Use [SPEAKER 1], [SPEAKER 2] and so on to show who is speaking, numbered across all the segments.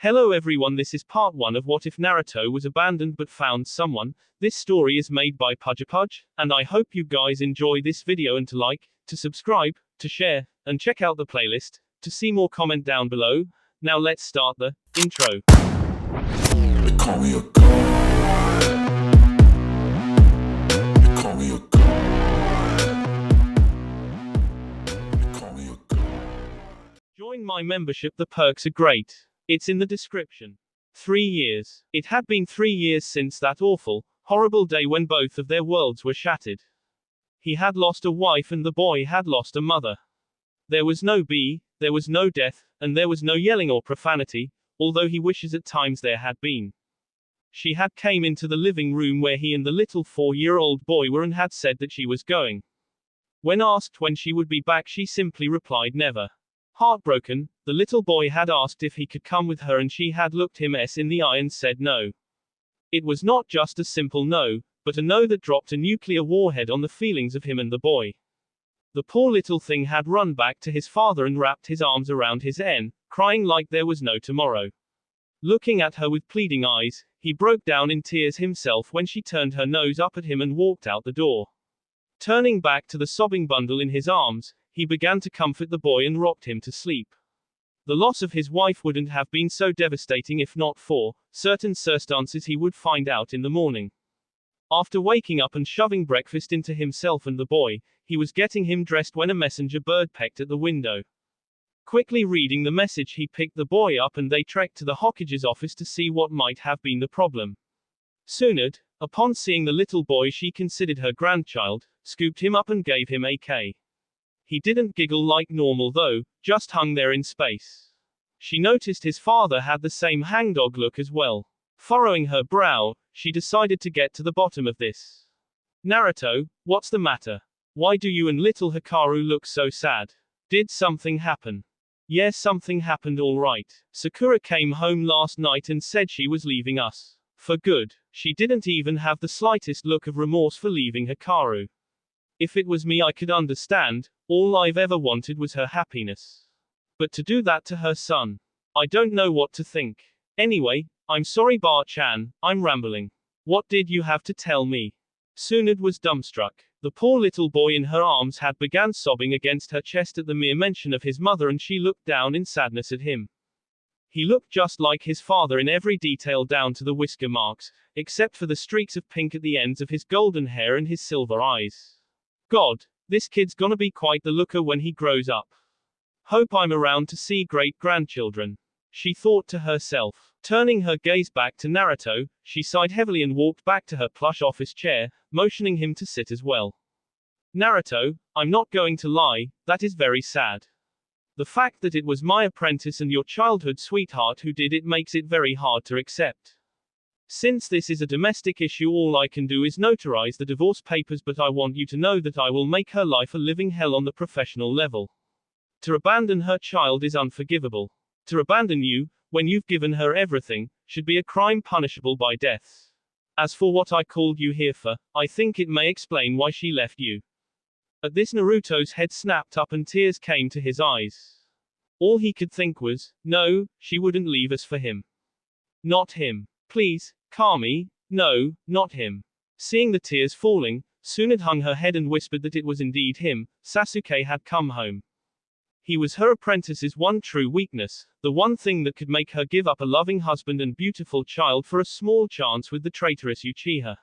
[SPEAKER 1] Hello everyone, this is part 1 of What If Naruto Was Abandoned But Found Someone. This story is made by pudgypudge, and I hope you guys enjoy this video, and to like, to subscribe, to share, and check out the playlist. To see more, comment down below. Now let's start the intro.
[SPEAKER 2] They call me a god. They call me a god. They call me a god.
[SPEAKER 1] Join my membership, the perks are great. It's in the description. 3 years. It had been 3 years since that awful, horrible day when both of their worlds were shattered. He had lost a wife and the boy had lost a mother. There was no bee, there was no death, and there was no yelling or profanity, although he wishes at times there had been. She had came into the living room where he and the little 4-year-old boy were and had said that she was going. When asked when she would be back, she simply replied never. Heartbroken, the little boy had asked if he could come with her and she had looked him in the eye and said no. It was not just a simple no, but a no that dropped a nuclear warhead on the feelings of him and the boy. The poor little thing had run back to his father and wrapped his arms around his neck, crying like there was no tomorrow. Looking at her with pleading eyes, he broke down in tears himself when she turned her nose up at him and walked out the door. Turning back to the sobbing bundle in his arms, he began to comfort the boy and rocked him to sleep. The loss of his wife wouldn't have been so devastating if not for certain circumstances he would find out in the morning. After waking up and shoving breakfast into himself and the boy, he was getting him dressed when a messenger bird pecked at the window. Quickly reading the message, he picked the boy up and they trekked to the Hokage's office to see what might have been the problem. Tsunade, upon seeing the little boy she considered her grandchild, scooped him up and gave him a K. He didn't giggle like normal though, just hung there in space. She noticed his father had the same hangdog look as well. Furrowing her brow, she decided to get to the bottom of this. Naruto, what's the matter? Why do you and little Hikaru look so sad? Did something happen? Yeah, something happened, alright. Sakura came home last night and said she was leaving us. For good. She didn't even have the slightest look of remorse for leaving Hikaru. If it was me, I could understand. All I've ever wanted was her happiness. But to do that to her son. I don't know what to think. Anyway, I'm sorry Bar-chan, I'm rambling. What did you have to tell me? Tsunade was dumbstruck. The poor little boy in her arms had begun sobbing against her chest at the mere mention of his mother, and she looked down in sadness at him. He looked just like his father in every detail, down to the whisker marks, except for the streaks of pink at the ends of his golden hair and his silver eyes. God, this kid's gonna be quite the looker when he grows up. Hope I'm around to see great-grandchildren, she thought to herself. Turning her gaze back to Naruto, she sighed heavily and walked back to her plush office chair, motioning him to sit as well. Naruto, I'm not going to lie, that is very sad. The fact that it was my apprentice and your childhood sweetheart who did it makes it very hard to accept. Since this is a domestic issue, all I can do is notarize the divorce papers, but I want you to know that I will make her life a living hell on the professional level. To abandon her child is unforgivable. To abandon you, when you've given her everything, should be a crime punishable by death. As for what I called you here for, I think it may explain why she left you. At this, Naruto's head snapped up and tears came to his eyes. All he could think was, no, she wouldn't leave us for him. Not him. Please, Kami, no, not him. Seeing the tears falling, Tsunade hung her head and whispered that it was indeed him. Sasuke had come home. He was her apprentice's one true weakness, the one thing that could make her give up a loving husband and beautiful child for a small chance with the traitorous Uchiha.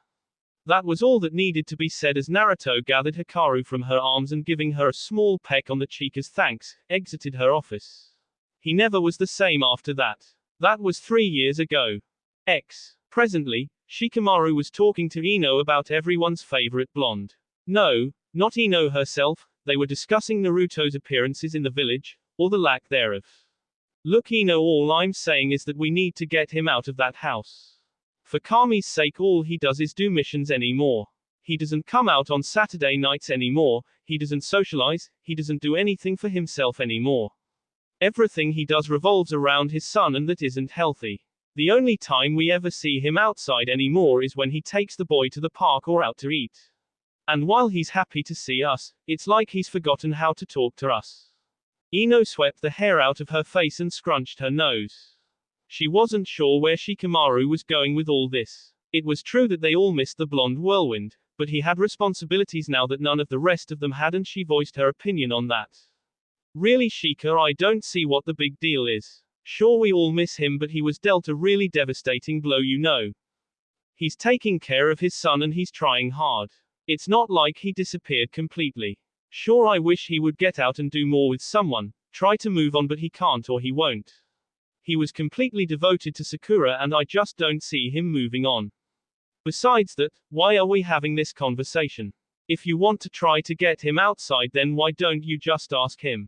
[SPEAKER 1] That was all that needed to be said as Naruto gathered Hikaru from her arms and, giving her a small peck on the cheek as thanks, exited her office. He never was the same after that. That was 3 years ago. Presently, Shikamaru was talking to Ino about everyone's favorite blonde. No, not Ino herself. They were discussing Naruto's appearances in the village, or the lack thereof. Look Ino, all I'm saying is that we need to get him out of that house. For Kami's sake, all he does is do missions anymore. He doesn't come out on Saturday nights anymore, he doesn't socialize, he doesn't do anything for himself anymore. Everything he does revolves around his son, and that isn't healthy. The only time we ever see him outside anymore is when he takes the boy to the park or out to eat. And while he's happy to see us, it's like he's forgotten how to talk to us. Ino swept the hair out of her face and scrunched her nose. She wasn't sure where Shikamaru was going with all this. It was true that they all missed the blonde whirlwind, but he had responsibilities now that none of the rest of them had, and she voiced her opinion on that. Really, Shika, I don't see what the big deal is. Sure, we all miss him, but he was dealt a really devastating blow, you know. He's taking care of his son and he's trying hard. It's not like he disappeared completely. Sure, I wish he would get out and do more with someone, try to move on, but he can't or he won't. He was completely devoted to Sakura and I just don't see him moving on. Besides that, why are we having this conversation? If you want to try to get him outside, then why don't you just ask him?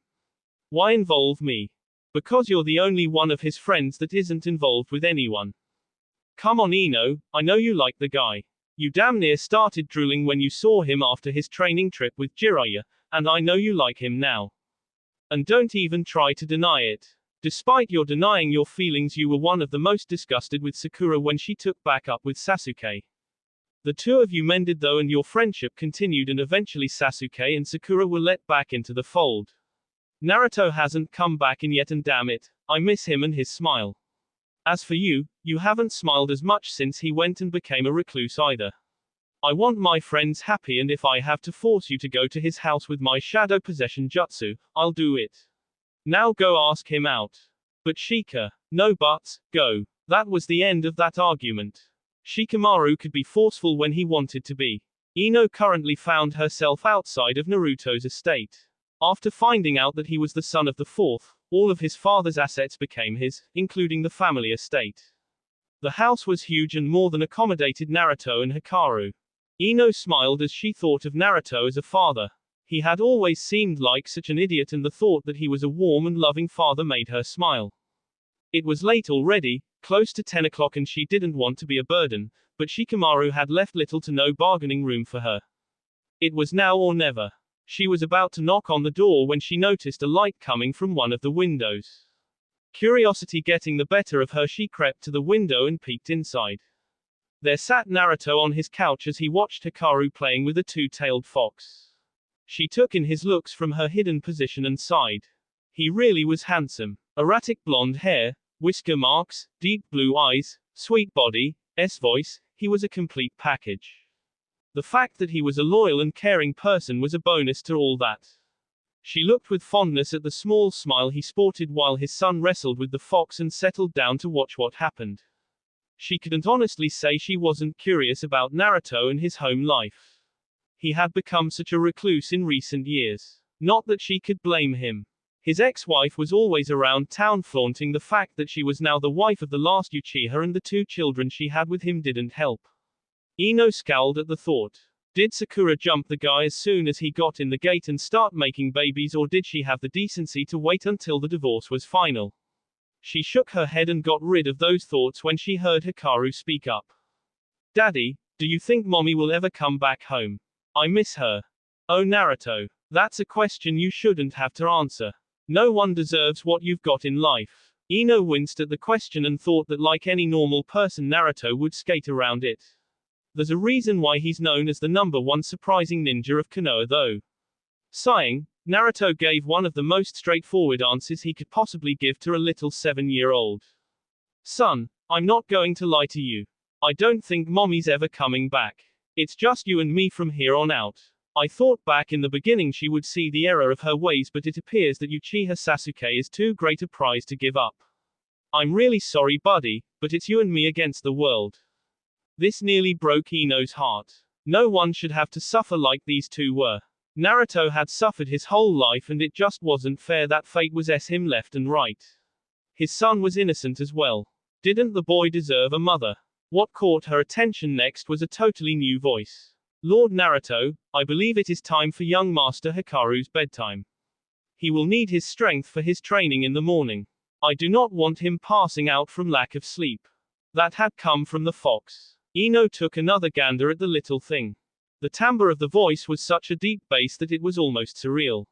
[SPEAKER 1] Why involve me? Because you're the only one of his friends that isn't involved with anyone. Come on, Ino, I know you like the guy. You damn near started drooling when you saw him after his training trip with Jiraiya, and I know you like him now. And don't even try to deny it. Despite your denying your feelings, you were one of the most disgusted with Sakura when she took back up with Sasuke. The two of you mended though, and your friendship continued, and eventually Sasuke and Sakura were let back into the fold. Naruto hasn't come back in yet, and damn it, I miss him and his smile. As for you, you haven't smiled as much since he went and became a recluse either. I want my friends happy, and if I have to force you to go to his house with my shadow possession jutsu, I'll do it. Now go ask him out. But Shika, no buts, go. That was the end of that argument. Shikamaru could be forceful when he wanted to be. Ino currently found herself outside of Naruto's estate. After finding out that he was the son of the fourth, all of his father's assets became his, including the family estate. The house was huge and more than accommodated Naruto and Hikaru. Ino smiled as she thought of Naruto as a father. He had always seemed like such an idiot, and the thought that he was a warm and loving father made her smile. It was late already, close to 10 o'clock, and she didn't want to be a burden, but Shikamaru had left little to no bargaining room for her. It was now or never. She was about to knock on the door when she noticed a light coming from one of the windows. Curiosity getting the better of her, she crept to the window and peeked inside. There sat Naruto on his couch as he watched Hikaru playing with a two-tailed fox. She took in his looks from her hidden position and sighed. He really was handsome. Erratic blonde hair, whisker marks, deep blue eyes, sweet body, voice, he was a complete package. The fact that he was a loyal and caring person was a bonus to all that. She looked with fondness at the small smile he sported while his son wrestled with the fox and settled down to watch what happened. She couldn't honestly say she wasn't curious about Naruto and his home life. He had become such a recluse in recent years. Not that she could blame him. His ex-wife was always around town flaunting the fact that she was now the wife of the last Uchiha, and the two children she had with him didn't help. Ino scowled at the thought. Did Sakura jump the guy as soon as he got in the gate and start making babies, or did she have the decency to wait until the divorce was final? She shook her head and got rid of those thoughts when she heard Hikaru speak up. Daddy, do you think mommy will ever come back home? I miss her. Oh Naruto. That's a question you shouldn't have to answer. No one deserves what you've got in life. Ino winced at the question and thought that like any normal person Naruto would skate around it. There's a reason why he's known as the #1 surprising ninja of Konoha though. Sighing, Naruto gave one of the most straightforward answers he could possibly give to a little 7-year-old. Son, I'm not going to lie to you. I don't think mommy's ever coming back. It's just you and me from here on out. I thought back in the beginning she would see the error of her ways, but it appears that Uchiha Sasuke is too great a prize to give up. I'm really sorry buddy, but it's you and me against the world. This nearly broke Ino's heart. No one should have to suffer like these two were. Naruto had suffered his whole life, and it just wasn't fair that fate was him left and right. His son was innocent as well. Didn't the boy deserve a mother? What caught her attention next was a totally new voice. Lord Naruto, I believe it is time for young Master Hikaru's bedtime. He will need his strength for his training in the morning. I do not want him passing out from lack of sleep. That had come from the fox. Ino took another gander at the little thing. The timbre of the voice was such a deep bass that it was almost surreal.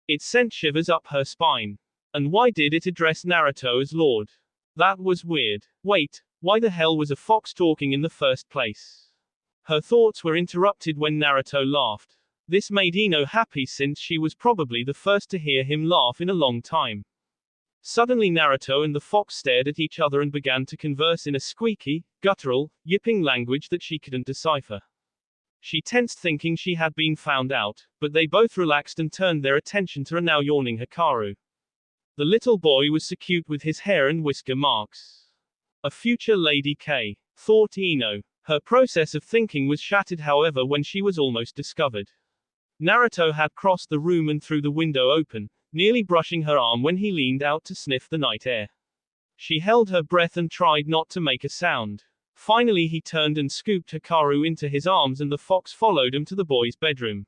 [SPEAKER 1] It sent shivers up her spine. And why did it address Naruto as Lord? That was weird. Wait, why the hell was a fox talking in the first place? Her thoughts were interrupted when Naruto laughed. This made Ino happy since she was probably the first to hear him laugh in a long time. Suddenly Naruto and the fox stared at each other and began to converse in a squeaky, guttural, yipping language that she couldn't decipher. She tensed thinking she had been found out, but they both relaxed and turned their attention to a now yawning Hikaru. The little boy was so cute with his hair and whisker marks. A future Lady K, thought Ino. Her process of thinking was shattered however when she was almost discovered. Naruto had crossed the room and threw the window open, nearly brushing her arm when he leaned out to sniff the night air. She held her breath and tried not to make a sound. Finally he turned and scooped Hikaru into his arms and the fox followed him to the boy's bedroom.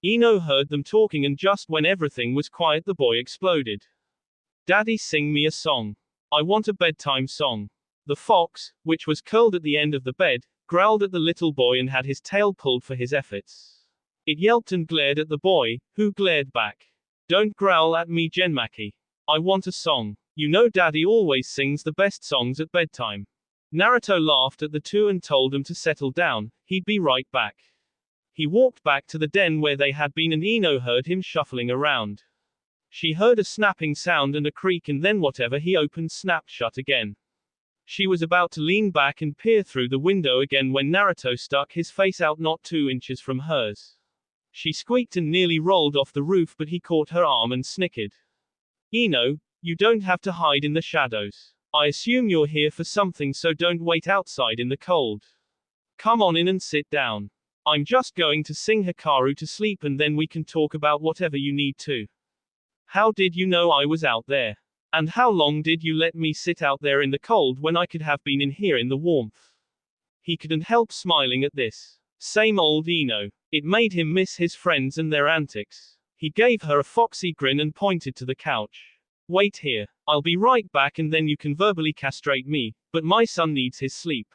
[SPEAKER 1] Ino heard them talking and just when everything was quiet the boy exploded. "Daddy, sing me a song. I want a bedtime song." The fox, which was curled at the end of the bed, growled at the little boy and had his tail pulled for his efforts. It yelped and glared at the boy, who glared back. "Don't growl at me, Genmaki. I want a song. You know Daddy always sings the best songs at bedtime." Naruto laughed at the two and told them to settle down, he'd be right back. He walked back to the den where they had been and Ino heard him shuffling around. She heard a snapping sound and a creak and then whatever he opened snapped shut again. She was about to lean back and peer through the window again when Naruto stuck his face out not 2 inches from hers. She squeaked and nearly rolled off the roof but he caught her arm and snickered. "Ino, you don't have to hide in the shadows. I assume you're here for something so don't wait outside in the cold. Come on in and sit down. I'm just going to sing Hikaru to sleep and then we can talk about whatever you need to. How did you know I was out there? And how long did you let me sit out there in the cold when I could have been in here in the warmth?" He couldn't help smiling at this. Same old Ino. It made him miss his friends and their antics. He gave her a foxy grin and pointed to the couch. "Wait here. I'll be right back and then you can verbally castrate me, but my son needs his sleep.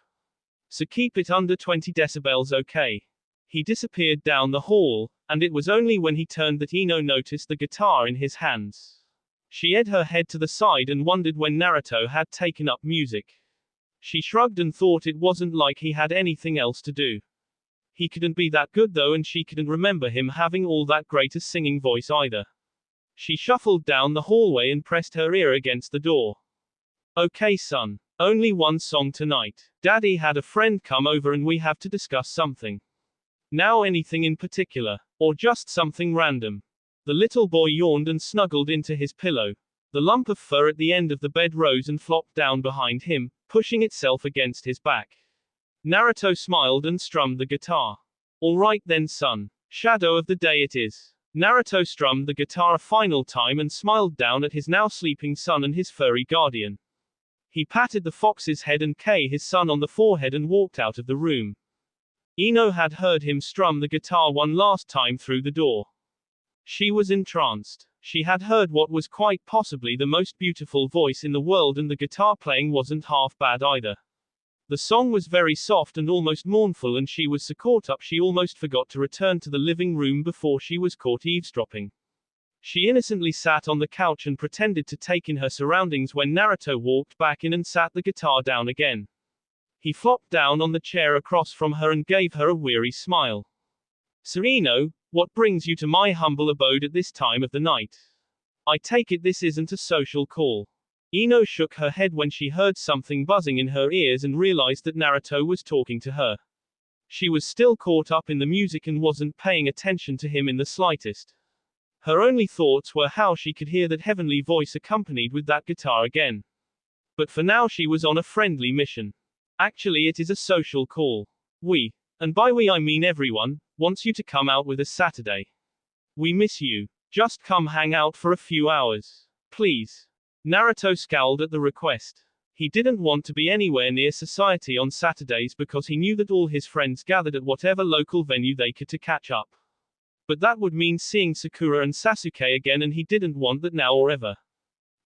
[SPEAKER 1] So keep it under 20 decibels, okay?" He disappeared down the hall, and it was only when he turned that Ino noticed the guitar in his hands. She had her head to the side and wondered when Naruto had taken up music. She shrugged and thought it wasn't like he had anything else to do. He couldn't be that good though and she couldn't remember him having all that great a singing voice either. She shuffled down the hallway and pressed her ear against the door. "Okay son. Only one song tonight. Daddy had a friend come over and we have to discuss something. Now anything in particular? Or just something random?" The little boy yawned and snuggled into his pillow. The lump of fur at the end of the bed rose and flopped down behind him, pushing itself against his back. Naruto smiled and strummed the guitar. "All right then son. Shadow of the day it is." Naruto strummed the guitar a final time and smiled down at his now sleeping son and his furry guardian. He patted the fox's head and his son on the forehead and walked out of the room. Ino had heard him strum the guitar one last time through the door. She was entranced. She had heard what was quite possibly the most beautiful voice in the world and the guitar playing wasn't half bad either. The song was very soft and almost mournful and she was so caught up she almost forgot to return to the living room before she was caught eavesdropping. She innocently sat on the couch and pretended to take in her surroundings when Naruto walked back in and sat the guitar down again. He flopped down on the chair across from her and gave her a weary smile. "So Ino, what brings you to my humble abode at this time of the night? I take it this isn't a social call." Ino shook her head when she heard something buzzing in her ears and realized that Naruto was talking to her. She was still caught up in the music and wasn't paying attention to him in the slightest. Her only thoughts were how she could hear that heavenly voice accompanied with that guitar again. But for now she was on a friendly mission. Actually it is a social call. We, and by we I mean everyone, wants you to come out with us Saturday. We miss you. Just come hang out for a few hours. Please. Naruto scowled at the request. He didn't want to be anywhere near society on Saturdays because he knew that all his friends gathered at whatever local venue they could to catch up. But that would mean seeing Sakura and Sasuke again and he didn't want that now or ever.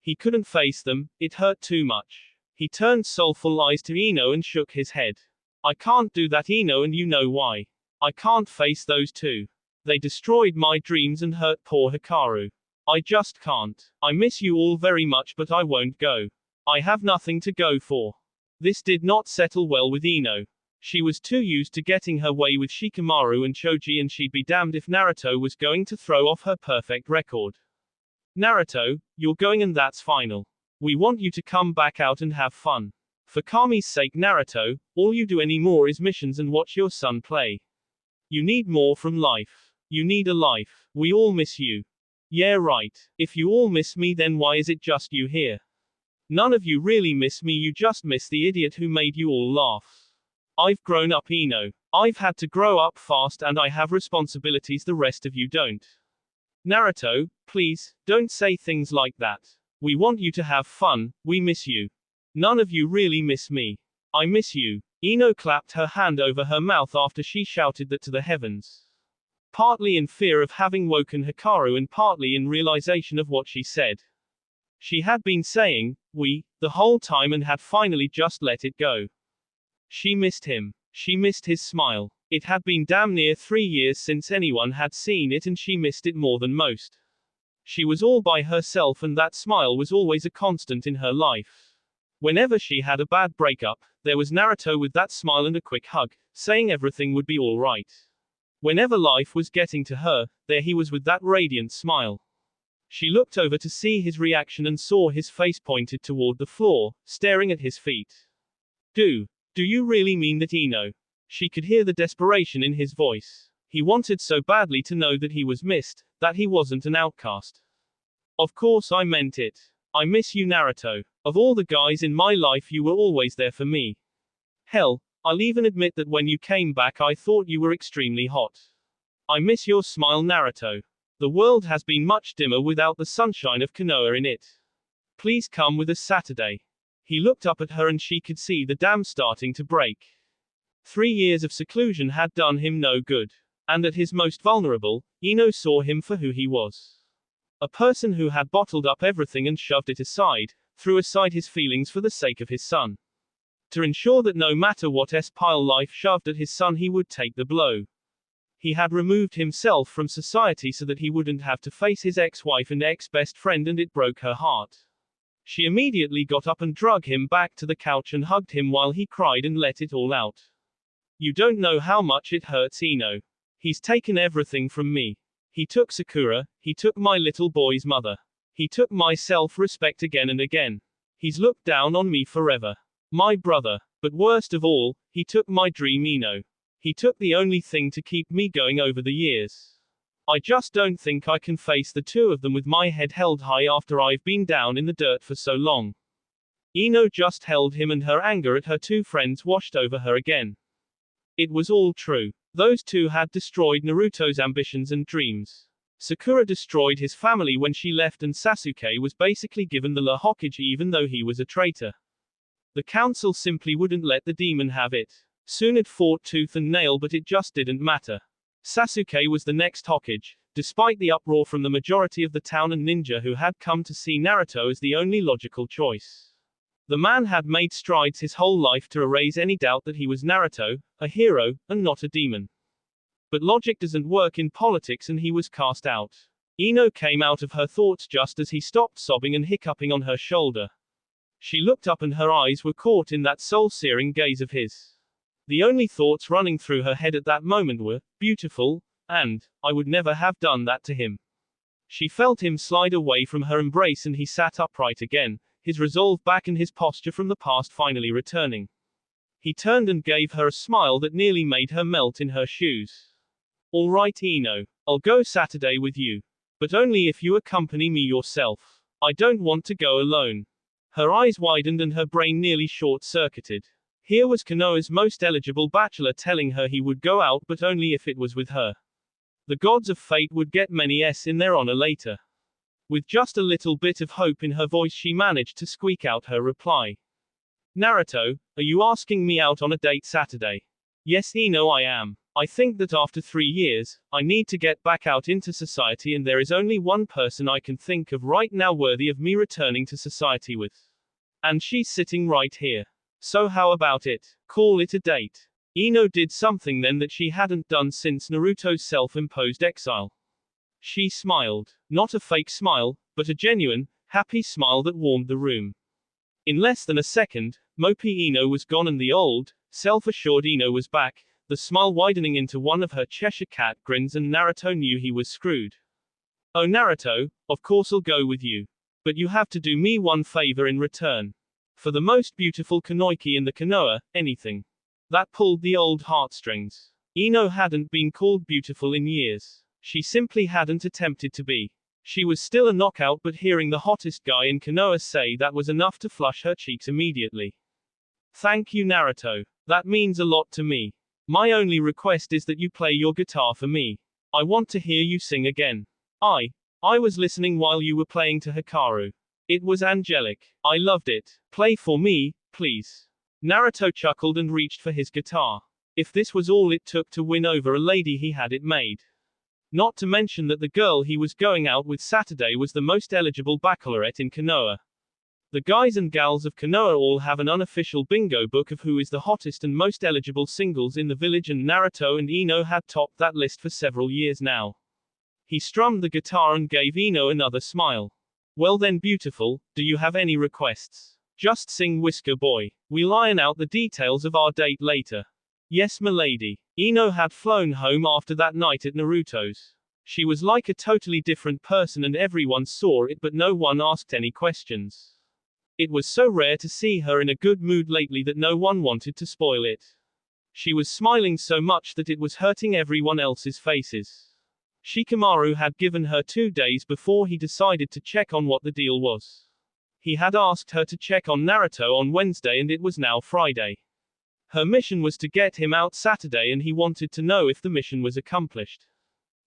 [SPEAKER 1] He couldn't face them, it hurt too much. He turned soulful eyes to Ino and shook his head. "I can't do that Ino and you know why. I can't face those two. They destroyed my dreams and hurt poor Hikaru. I just can't. I miss you all very much but I won't go. I have nothing to go for." This did not settle well with Ino. She was too used to getting her way with Shikamaru and Choji and she'd be damned if Naruto was going to throw off her perfect record. Naruto, you're going and that's final. We want you to come back out and have fun. For Kami's sake, Naruto, all you do anymore is missions and watch your son play. You need more from life. You need a life. We all miss you. Yeah, right. If you all miss me, then why is it just you here? None of you really miss me, you just miss the idiot who made you all laugh. I've grown up, Ino. I've had to grow up fast and I have responsibilities the rest of you don't. Naruto, please, don't say things like that. We want you to have fun, we miss you. None of you really miss me. I miss you. Ino clapped her hand over her mouth after she shouted that to the heavens. Partly in fear of having woken Hikaru and partly in realization of what she said. She had been saying, we, the whole time and had finally just let it go. She missed him. She missed his smile. It had been damn near 3 years since anyone had seen it and she missed it more than most. She was all by herself and that smile was always a constant in her life. Whenever she had a bad breakup, there was Naruto with that smile and a quick hug, saying everything would be all right. Whenever life was getting to her, there he was with that radiant smile. She looked over to see his reaction and saw his face pointed toward the floor, staring at his feet. Do you really mean that, Ino? She could hear the desperation in his voice. He wanted so badly to know that he was missed, that he wasn't an outcast. Of course I meant it. I miss you, Naruto. Of all the guys in my life, you were always there for me. Hell, I'll even admit that when you came back I thought you were extremely hot. I miss your smile, Naruto. The world has been much dimmer without the sunshine of Konoha in it. Please come with us Saturday. He looked up at her and she could see the dam starting to break. 3 years of seclusion had done him no good. And at his most vulnerable, Ino saw him for who he was. A person who had bottled up everything and shoved it aside, threw aside his feelings for the sake of his son. To ensure that no matter what pile life shoved at his son he would take the blow. He had removed himself from society so that he wouldn't have to face his ex-wife and ex-best friend, and it broke her heart. She immediately got up and drug him back to the couch and hugged him while he cried and let it all out. You don't know how much it hurts, Ino. He's taken everything from me. He took Sakura, he took my little boy's mother. He took my self-respect again and again. He's looked down on me forever. My brother. But worst of all, he took my dream, Ino. He took the only thing to keep me going over the years. I just don't think I can face the two of them with my head held high after I've been down in the dirt for so long. Ino just held him and her anger at her two friends washed over her again. It was all true. Those two had destroyed Naruto's ambitions and dreams. Sakura destroyed his family when she left and Sasuke was basically given the Hokage even though he was a traitor. The council simply wouldn't let the demon have it. Soon it fought tooth and nail but it just didn't matter. Sasuke was the next Hokage, despite the uproar from the majority of the town and ninja who had come to see Naruto as the only logical choice. The man had made strides his whole life to erase any doubt that he was Naruto, a hero, and not a demon. But logic doesn't work in politics and he was cast out. Ino came out of her thoughts just as he stopped sobbing and hiccuping on her shoulder. She looked up and her eyes were caught in that soul-searing gaze of his. The only thoughts running through her head at that moment were, beautiful, and, I would never have done that to him. She felt him slide away from her embrace and he sat upright again, his resolve back and his posture from the past finally returning. He turned and gave her a smile that nearly made her melt in her shoes. All right, Ino. I'll go Saturday with you. But only if you accompany me yourself. I don't want to go alone. Her eyes widened and her brain nearly short-circuited. Here was Konoha's most eligible bachelor telling her he would go out but only if it was with her. The gods of fate would get many in their honor later. With just a little bit of hope in her voice she managed to squeak out her reply. Naruto, are you asking me out on a date Saturday? Yes, Ino, I am. I think that after 3 years, I need to get back out into society and there is only one person I can think of right now worthy of me returning to society with. And she's sitting right here. So how about it? Call it a date. Ino did something then that she hadn't done since Naruto's self-imposed exile. She smiled. Not a fake smile, but a genuine, happy smile that warmed the room. In less than a second, mopey Ino was gone and the old, self-assured Ino was back, the smile widening into one of her Cheshire cat grins, and Naruto knew he was screwed. Oh Naruto, of course I'll go with you. But you have to do me one favor in return. For the most beautiful Kanoiki in the Konoha, anything. That pulled the old heartstrings. Ino hadn't been called beautiful in years. She simply hadn't attempted to be. She was still a knockout, but hearing the hottest guy in Konoha say that was enough to flush her cheeks immediately. Thank you Naruto. That means a lot to me. My only request is that you play your guitar for me. I want to hear you sing again. I was listening while you were playing to Hikaru. It was angelic. I loved it. Play for me, please. Naruto chuckled and reached for his guitar. If this was all it took to win over a lady, he had it made. Not to mention that the girl he was going out with Saturday was the most eligible baccalaureate in Konoha. The guys and gals of Konoha all have an unofficial bingo book of who is the hottest and most eligible singles in the village, and Naruto and Ino had topped that list for several years now. He strummed the guitar and gave Ino another smile. Well then beautiful, do you have any requests? Just sing Whisker Boy. We'll iron out the details of our date later. Yes m'lady. Ino had flown home after that night at Naruto's. She was like a totally different person and everyone saw it, but no one asked any questions. It was so rare to see her in a good mood lately that no one wanted to spoil it. She was smiling so much that it was hurting everyone else's faces. Shikamaru had given her 2 days before he decided to check on what the deal was. He had asked her to check on Naruto on Wednesday and it was now Friday. Her mission was to get him out Saturday and he wanted to know if the mission was accomplished.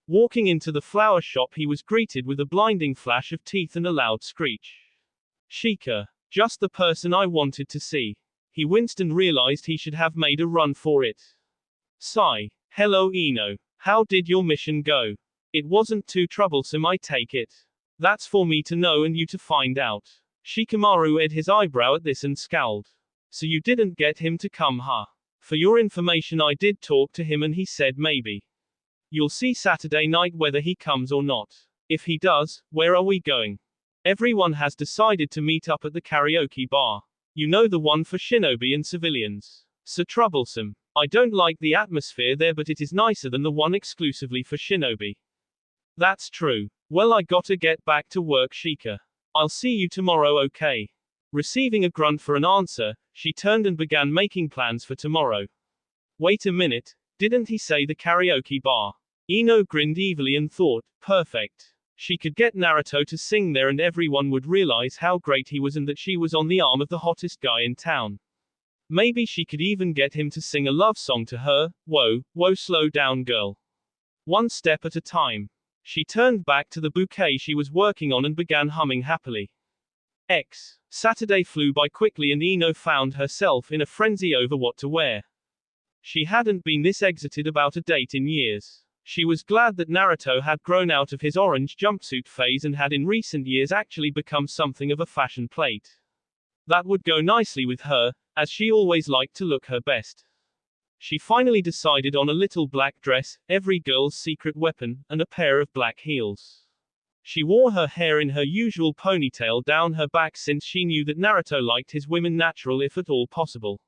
[SPEAKER 1] Walking into the flower shop, he was greeted with a blinding flash of teeth and a loud screech. Shika. Just the person I wanted to see. He winced and realized he should have made a run for it. Sigh. Hello Ino. How did your mission go? It wasn't too troublesome, I take it. That's for me to know and you to find out. Shikamaru ed his eyebrow at this and scowled. So you didn't get him to come, huh? For your information, I did talk to him and he said maybe. You'll see Saturday night whether he comes or not. If he does, where are we going? Everyone has decided to meet up at the karaoke bar. You know, the one for shinobi and civilians. So troublesome. I don't like the atmosphere there, but it is nicer than the one exclusively for shinobi. That's true. Well, I gotta get back to work, Shika. I'll see you tomorrow, okay? Receiving a grunt for an answer, she turned and began making plans for tomorrow. Wait a minute, didn't he say the karaoke bar? Ino grinned evilly and thought, perfect. She could get Naruto to sing there and everyone would realize how great he was and that she was on the arm of the hottest guy in town. Maybe she could even get him to sing a love song to her. Whoa, slow down girl. One step at a time. She turned back to the bouquet she was working on and began humming happily. Saturday flew by quickly and Ino found herself in a frenzy over what to wear. She hadn't been this excited about a date in years. She was glad that Naruto had grown out of his orange jumpsuit phase and had in recent years actually become something of a fashion plate. That would go nicely with her, as she always liked to look her best. She finally decided on a little black dress, every girl's secret weapon, and a pair of black heels. She wore her hair in her usual ponytail down her back since she knew that Naruto liked his women natural if at all possible.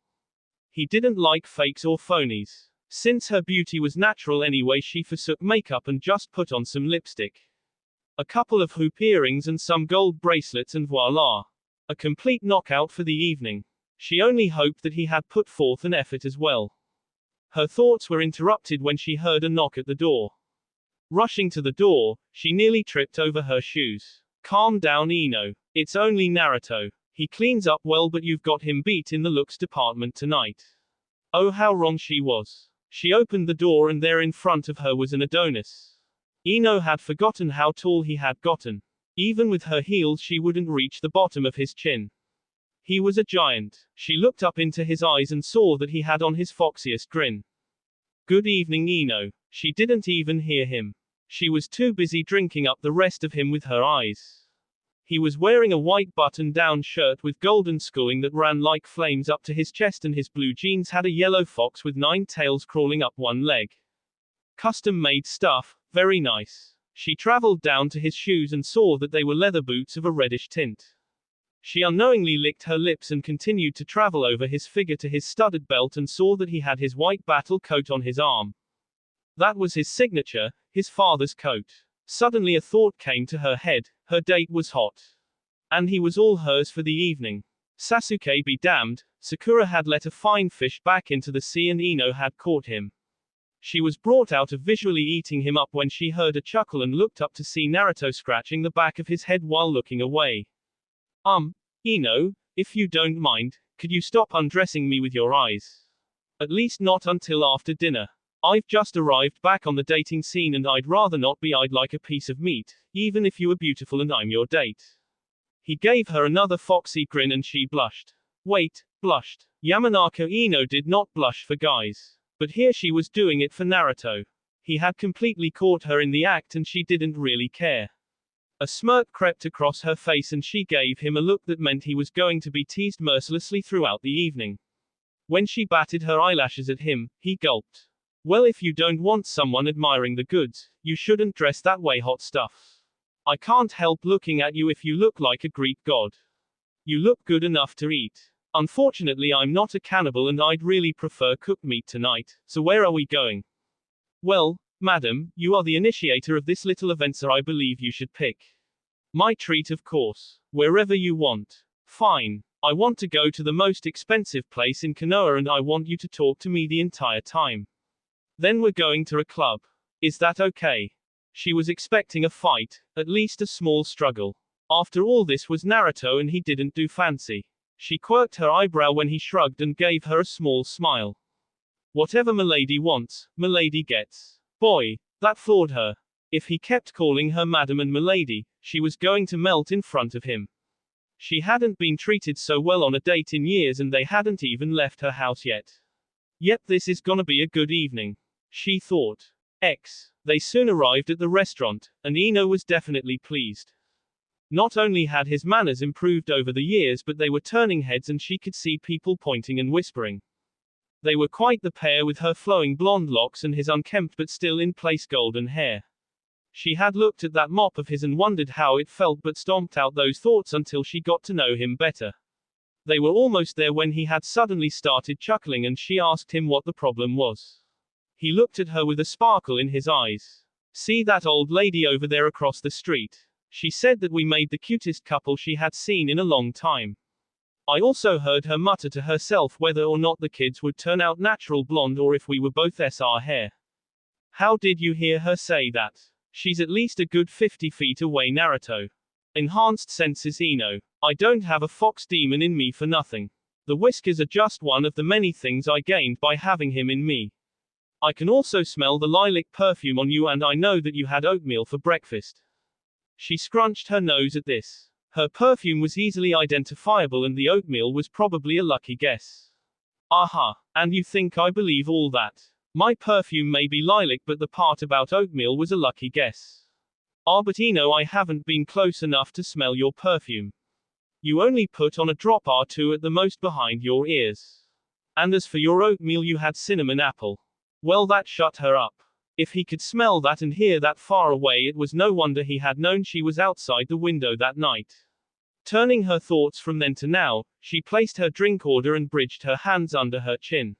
[SPEAKER 1] He didn't like fakes or phonies. Since her beauty was natural anyway, she forsook makeup and just put on some lipstick. A couple of hoop earrings and some gold bracelets and voila. A complete knockout for the evening. She only hoped that he had put forth an effort as well. Her thoughts were interrupted when she heard a knock at the door. Rushing to the door, she nearly tripped over her shoes. Calm down Ino. It's only Naruto. He cleans up well, but you've got him beat in the looks department tonight. Oh, how wrong she was. She opened the door and there in front of her was an Adonis. Ino had forgotten how tall he had gotten. Even with her heels she wouldn't reach the bottom of his chin. He was a giant. She looked up into his eyes and saw that he had on his foxiest grin. Good evening Ino. She didn't even hear him. She was too busy drinking up the rest of him with her eyes. He was wearing a white button-down shirt with golden schooling that ran like flames up to his chest, and his blue jeans had a yellow fox with 9 tails crawling up one leg. Custom-made stuff, very nice. She traveled down to his shoes and saw that they were leather boots of a reddish tint. She unknowingly licked her lips and continued to travel over his figure to his studded belt and saw that he had his white battle coat on his arm. That was his signature, his father's coat. Suddenly a thought came to her head, her date was hot. And he was all hers for the evening. Sasuke be damned, Sakura had let a fine fish back into the sea and Ino had caught him. She was brought out of visually eating him up when she heard a chuckle and looked up to see Naruto scratching the back of his head while looking away. Ino, if you don't mind, could you stop undressing me with your eyes? At least not until after dinner. I've just arrived back on the dating scene and I'd rather not be eyed like a piece of meat, even if you were beautiful and I'm your date. He gave her another foxy grin and she blushed. Wait, blushed. Yamanaka Ino did not blush for guys. But here she was doing it for Naruto. He had completely caught her in the act and she didn't really care. A smirk crept across her face and she gave him a look that meant he was going to be teased mercilessly throughout the evening. When she batted her eyelashes at him, he gulped. Well, if you don't want someone admiring the goods, you shouldn't dress that way, hot stuff. I can't help looking at you if you look like a Greek god. You look good enough to eat. Unfortunately, I'm not a cannibal and I'd really prefer cooked meat tonight, so where are we going? Well, madam, you are the initiator of this little event, so I believe you should pick. My treat, of course. Wherever you want. Fine. I want to go to the most expensive place in Konoha and I want you to talk to me the entire time. Then we're going to a club. Is that okay? She was expecting a fight, at least a small struggle. After all, this was Naruto and he didn't do fancy. She quirked her eyebrow when he shrugged and gave her a small smile. Whatever Milady wants, Milady gets. Boy, that floored her. If he kept calling her Madam and Milady, she was going to melt in front of him. She hadn't been treated so well on a date in years and they hadn't even left her house yet. Yep, this is gonna be a good evening, she thought. They soon arrived at the restaurant, and Ino was definitely pleased. Not only had his manners improved over the years, but they were turning heads and she could see people pointing and whispering. They were quite the pair, with her flowing blonde locks and his unkempt but still in place golden hair. She had looked at that mop of his and wondered how it felt, but stomped out those thoughts until she got to know him better. They were almost there when he had suddenly started chuckling and she asked him what the problem was. He looked at her with a sparkle in his eyes. See that old lady over there across the street? She said that we made the cutest couple she had seen in a long time. I also heard her mutter to herself whether or not the kids would turn out natural blonde or if we were both SR hair. How did you hear her say that? She's at least a good 50 feet away, Naruto. Enhanced senses Ino. I don't have a fox demon in me for nothing. The whiskers are just one of the many things I gained by having him in me. I can also smell the lilac perfume on you and I know that you had oatmeal for breakfast. She scrunched her nose at this. Her perfume was easily identifiable and the oatmeal was probably a lucky guess. Aha, and you think I believe all that? My perfume may be lilac, but the part about oatmeal was a lucky guess. But Ino, I haven't been close enough to smell your perfume. You only put on a drop or two at the most behind your ears. And as for your oatmeal, you had cinnamon apple. Well, that shut her up. If he could smell that and hear that far away, it was no wonder he had known she was outside the window that night. Turning her thoughts from then to now, she placed her drink order and bridged her hands under her chin.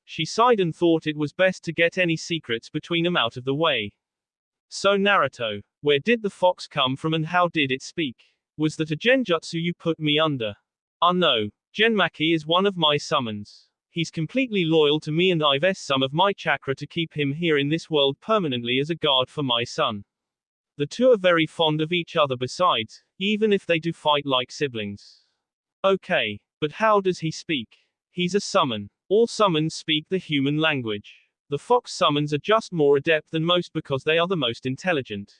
[SPEAKER 1] She sighed and thought it was best to get any secrets between them out of the way. So Naruto, where did the fox come from and how did it speak? Was that a genjutsu you put me under? No. Genmaki is one of my summons. He's completely loyal to me and I've some of my chakra to keep him here in this world permanently as a guard for my son. The two are very fond of each other besides, even if they do fight like siblings. Okay, but how does he speak? He's a summon. All summons speak the human language. The fox summons are just more adept than most because they are the most intelligent.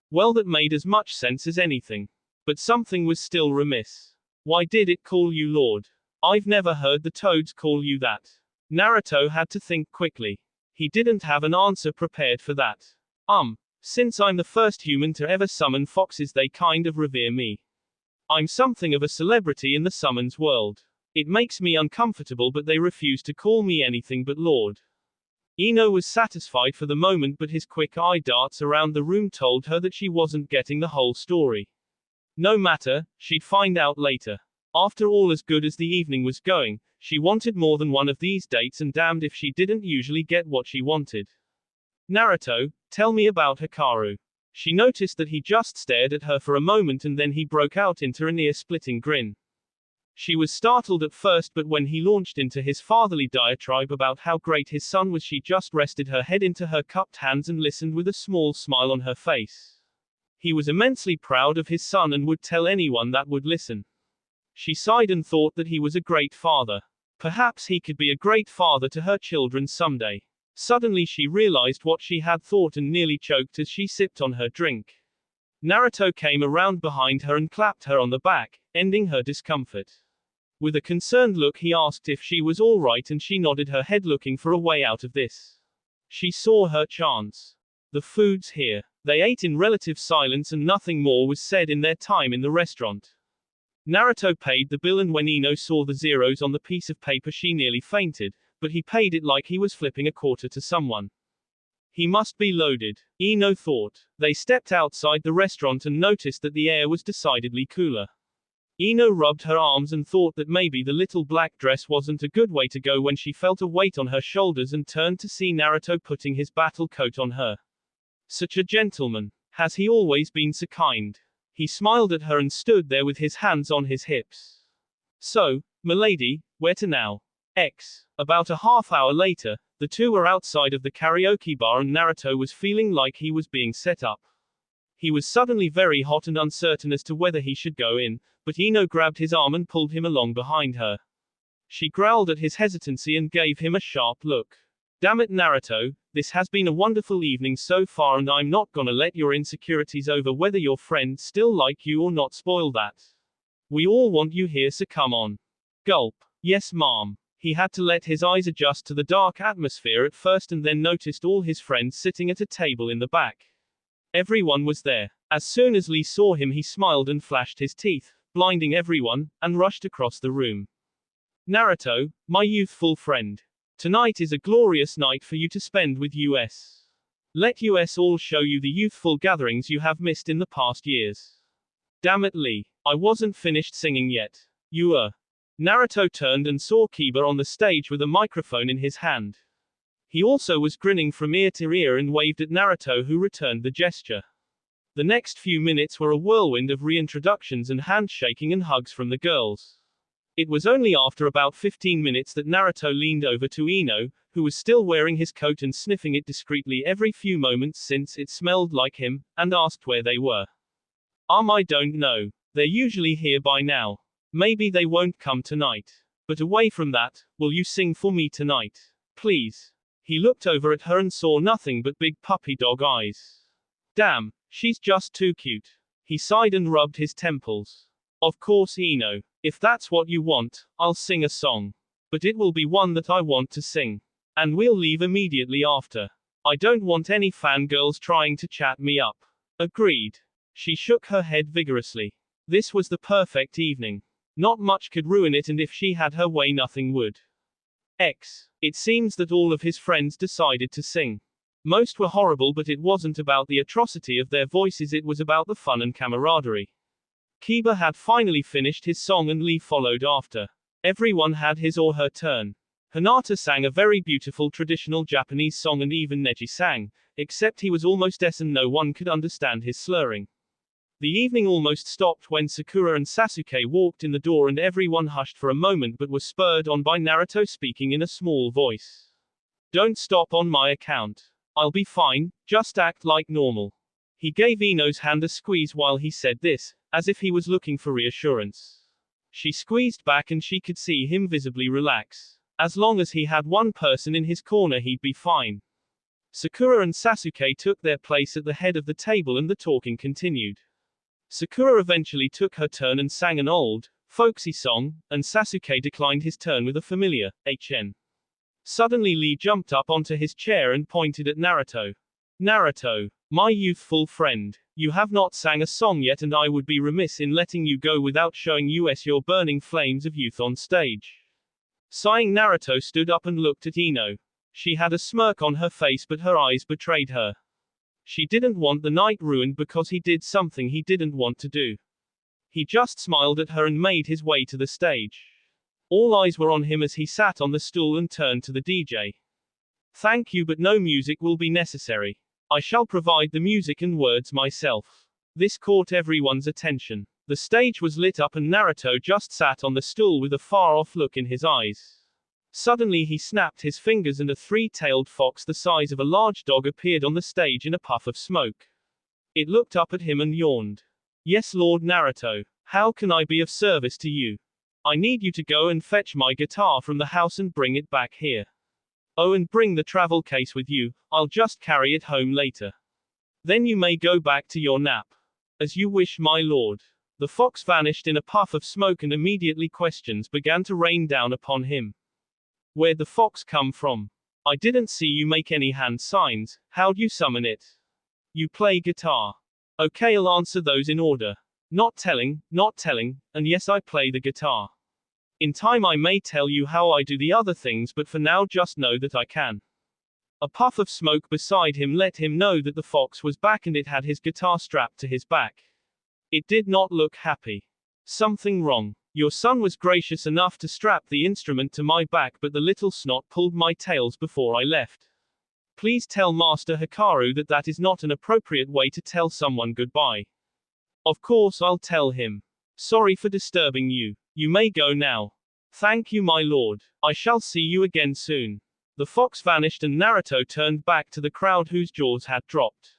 [SPEAKER 1] Well, that made as much sense as anything. But something was still remiss. Why did it call you Lord? I've never heard the toads call you that. Naruto had to think quickly. He didn't have an answer prepared for that. Since I'm the first human to ever summon foxes, they kind of revere me. I'm something of a celebrity in the summons world. It makes me uncomfortable, but they refuse to call me anything but Lord. Ino was satisfied for the moment, but his quick eye darts around the room told her that she wasn't getting the whole story. No matter, she'd find out later. After all, as good as the evening was going, she wanted more than one of these dates, and damned if she didn't usually get what she wanted. Naruto, tell me about Hikaru. She noticed that he just stared at her for a moment and then he broke out into an ear-splitting grin. She was startled at first, but when he launched into his fatherly diatribe about how great his son was, she just rested her head into her cupped hands and listened with a small smile on her face. He was immensely proud of his son and would tell anyone that would listen. She sighed and thought that he was a great father. Perhaps he could be a great father to her children someday. Suddenly she realized what she had thought and nearly choked as she sipped on her drink. Naruto came around behind her and clapped her on the back, ending her discomfort. With a concerned look he asked if she was all right and she nodded her head looking for a way out of this. She saw her chance. The food's here. They ate in relative silence and nothing more was said in their time in the restaurant. Naruto paid the bill and when Ino saw the zeros on the piece of paper she nearly fainted, but he paid it like he was flipping a quarter to someone. He must be loaded, Ino thought. They stepped outside the restaurant and noticed that the air was decidedly cooler. Ino rubbed her arms and thought that maybe the little black dress wasn't a good way to go when she felt a weight on her shoulders and turned to see Naruto putting his battle coat on her. Such a gentleman. Has he always been so kind? He smiled at her and stood there with his hands on his hips. So, milady, where to now? About a half hour later, the two were outside of the karaoke bar and Naruto was feeling like he was being set up. He was suddenly very hot and uncertain as to whether he should go in, but Ino grabbed his arm and pulled him along behind her. She growled at his hesitancy and gave him a sharp look. Damn it, Naruto, this has been a wonderful evening so far and I'm not gonna let your insecurities over whether your friends still like you or not spoil that. We all want you here, so come on. Gulp. Yes, ma'am. He had to let his eyes adjust to the dark atmosphere at first and then noticed all his friends sitting at a table in the back. Everyone was there. As soon as Lee saw him he smiled and flashed his teeth, blinding everyone, and rushed across the room. Naruto, my youthful friend. Tonight is a glorious night for you to spend with us. Let us all show you the youthful gatherings you have missed in the past years. Damn it, Lee. I wasn't finished singing yet. You are. Naruto turned and saw Kiba on the stage with a microphone in his hand. He also was grinning from ear to ear and waved at Naruto, who returned the gesture. The next few minutes were a whirlwind of reintroductions and handshaking and hugs from the girls. It was only after about 15 minutes that Naruto leaned over to Ino, who was still wearing his coat and sniffing it discreetly every few moments since it smelled like him, and asked where they were. I don't know. They're usually here by now. Maybe they won't come tonight. But away from that, will you sing for me tonight? Please. He looked over at her and saw nothing but big puppy dog eyes. Damn, she's just too cute. He sighed and rubbed his temples. Of course, Ino. If that's what you want, I'll sing a song. But it will be one that I want to sing. And we'll leave immediately after. I don't want any fangirls trying to chat me up. Agreed. She shook her head vigorously. This was the perfect evening. Not much could ruin it, and if she had her way nothing would. It seems that all of his friends decided to sing. Most were horrible, but it wasn't about the atrocity of their voices, it was about the fun and camaraderie. Kiba had finally finished his song and Lee followed after. Everyone had his or her turn. Hinata sang a very beautiful traditional Japanese song and even Neji sang, except he was almost S and no one could understand his slurring. The evening almost stopped when Sakura and Sasuke walked in the door and everyone hushed for a moment but were spurred on by Naruto speaking in a small voice. Don't stop on my account. I'll be fine, just act like normal. He gave Ino's hand a squeeze while he said this, as if he was looking for reassurance. She squeezed back and she could see him visibly relax. As long as he had one person in his corner he'd be fine. Sakura and Sasuke took their place at the head of the table and the talking continued. Sakura eventually took her turn and sang an old, folksy song, and Sasuke declined his turn with a familiar, HN. Suddenly Lee jumped up onto his chair and pointed at Naruto. Naruto, my youthful friend, you have not sang a song yet and I would be remiss in letting you go without showing us your burning flames of youth on stage. Sighing, Naruto stood up and looked at Ino. She had a smirk on her face but her eyes betrayed her. She didn't want the night ruined because he did something he didn't want to do. He just smiled at her and made his way to the stage. All eyes were on him as he sat on the stool and turned to the DJ. Thank you, but no music will be necessary. I shall provide the music and words myself. This caught everyone's attention. The stage was lit up and Naruto just sat on the stool with a far-off look in his eyes. Suddenly he snapped his fingers and a three-tailed fox the size of a large dog appeared on the stage in a puff of smoke. It looked up at him and yawned. Yes, Lord Naruto. How can I be of service to you? I need you to go and fetch my guitar from the house and bring it back here. Oh, and bring the travel case with you, I'll just carry it home later. Then you may go back to your nap. As you wish, my lord. The fox vanished in a puff of smoke and immediately questions began to rain down upon him. Where'd the fox come from? I didn't see you make any hand signs, how'd you summon it? You play guitar. Okay, I'll answer those in order. Not telling, and yes, I play the guitar. In time I may tell you how I do the other things, but for now just know that I can. A puff of smoke beside him let him know that the fox was back and it had his guitar strapped to his back. It did not look happy. Something wrong. Your son was gracious enough to strap the instrument to my back, but the little snot pulled my tails before I left. Please tell Master Hikaru that that is not an appropriate way to tell someone goodbye. Of course I'll tell him. Sorry for disturbing you. You may go now. Thank you, my lord. I shall see you again soon. The fox vanished and Naruto turned back to the crowd whose jaws had dropped.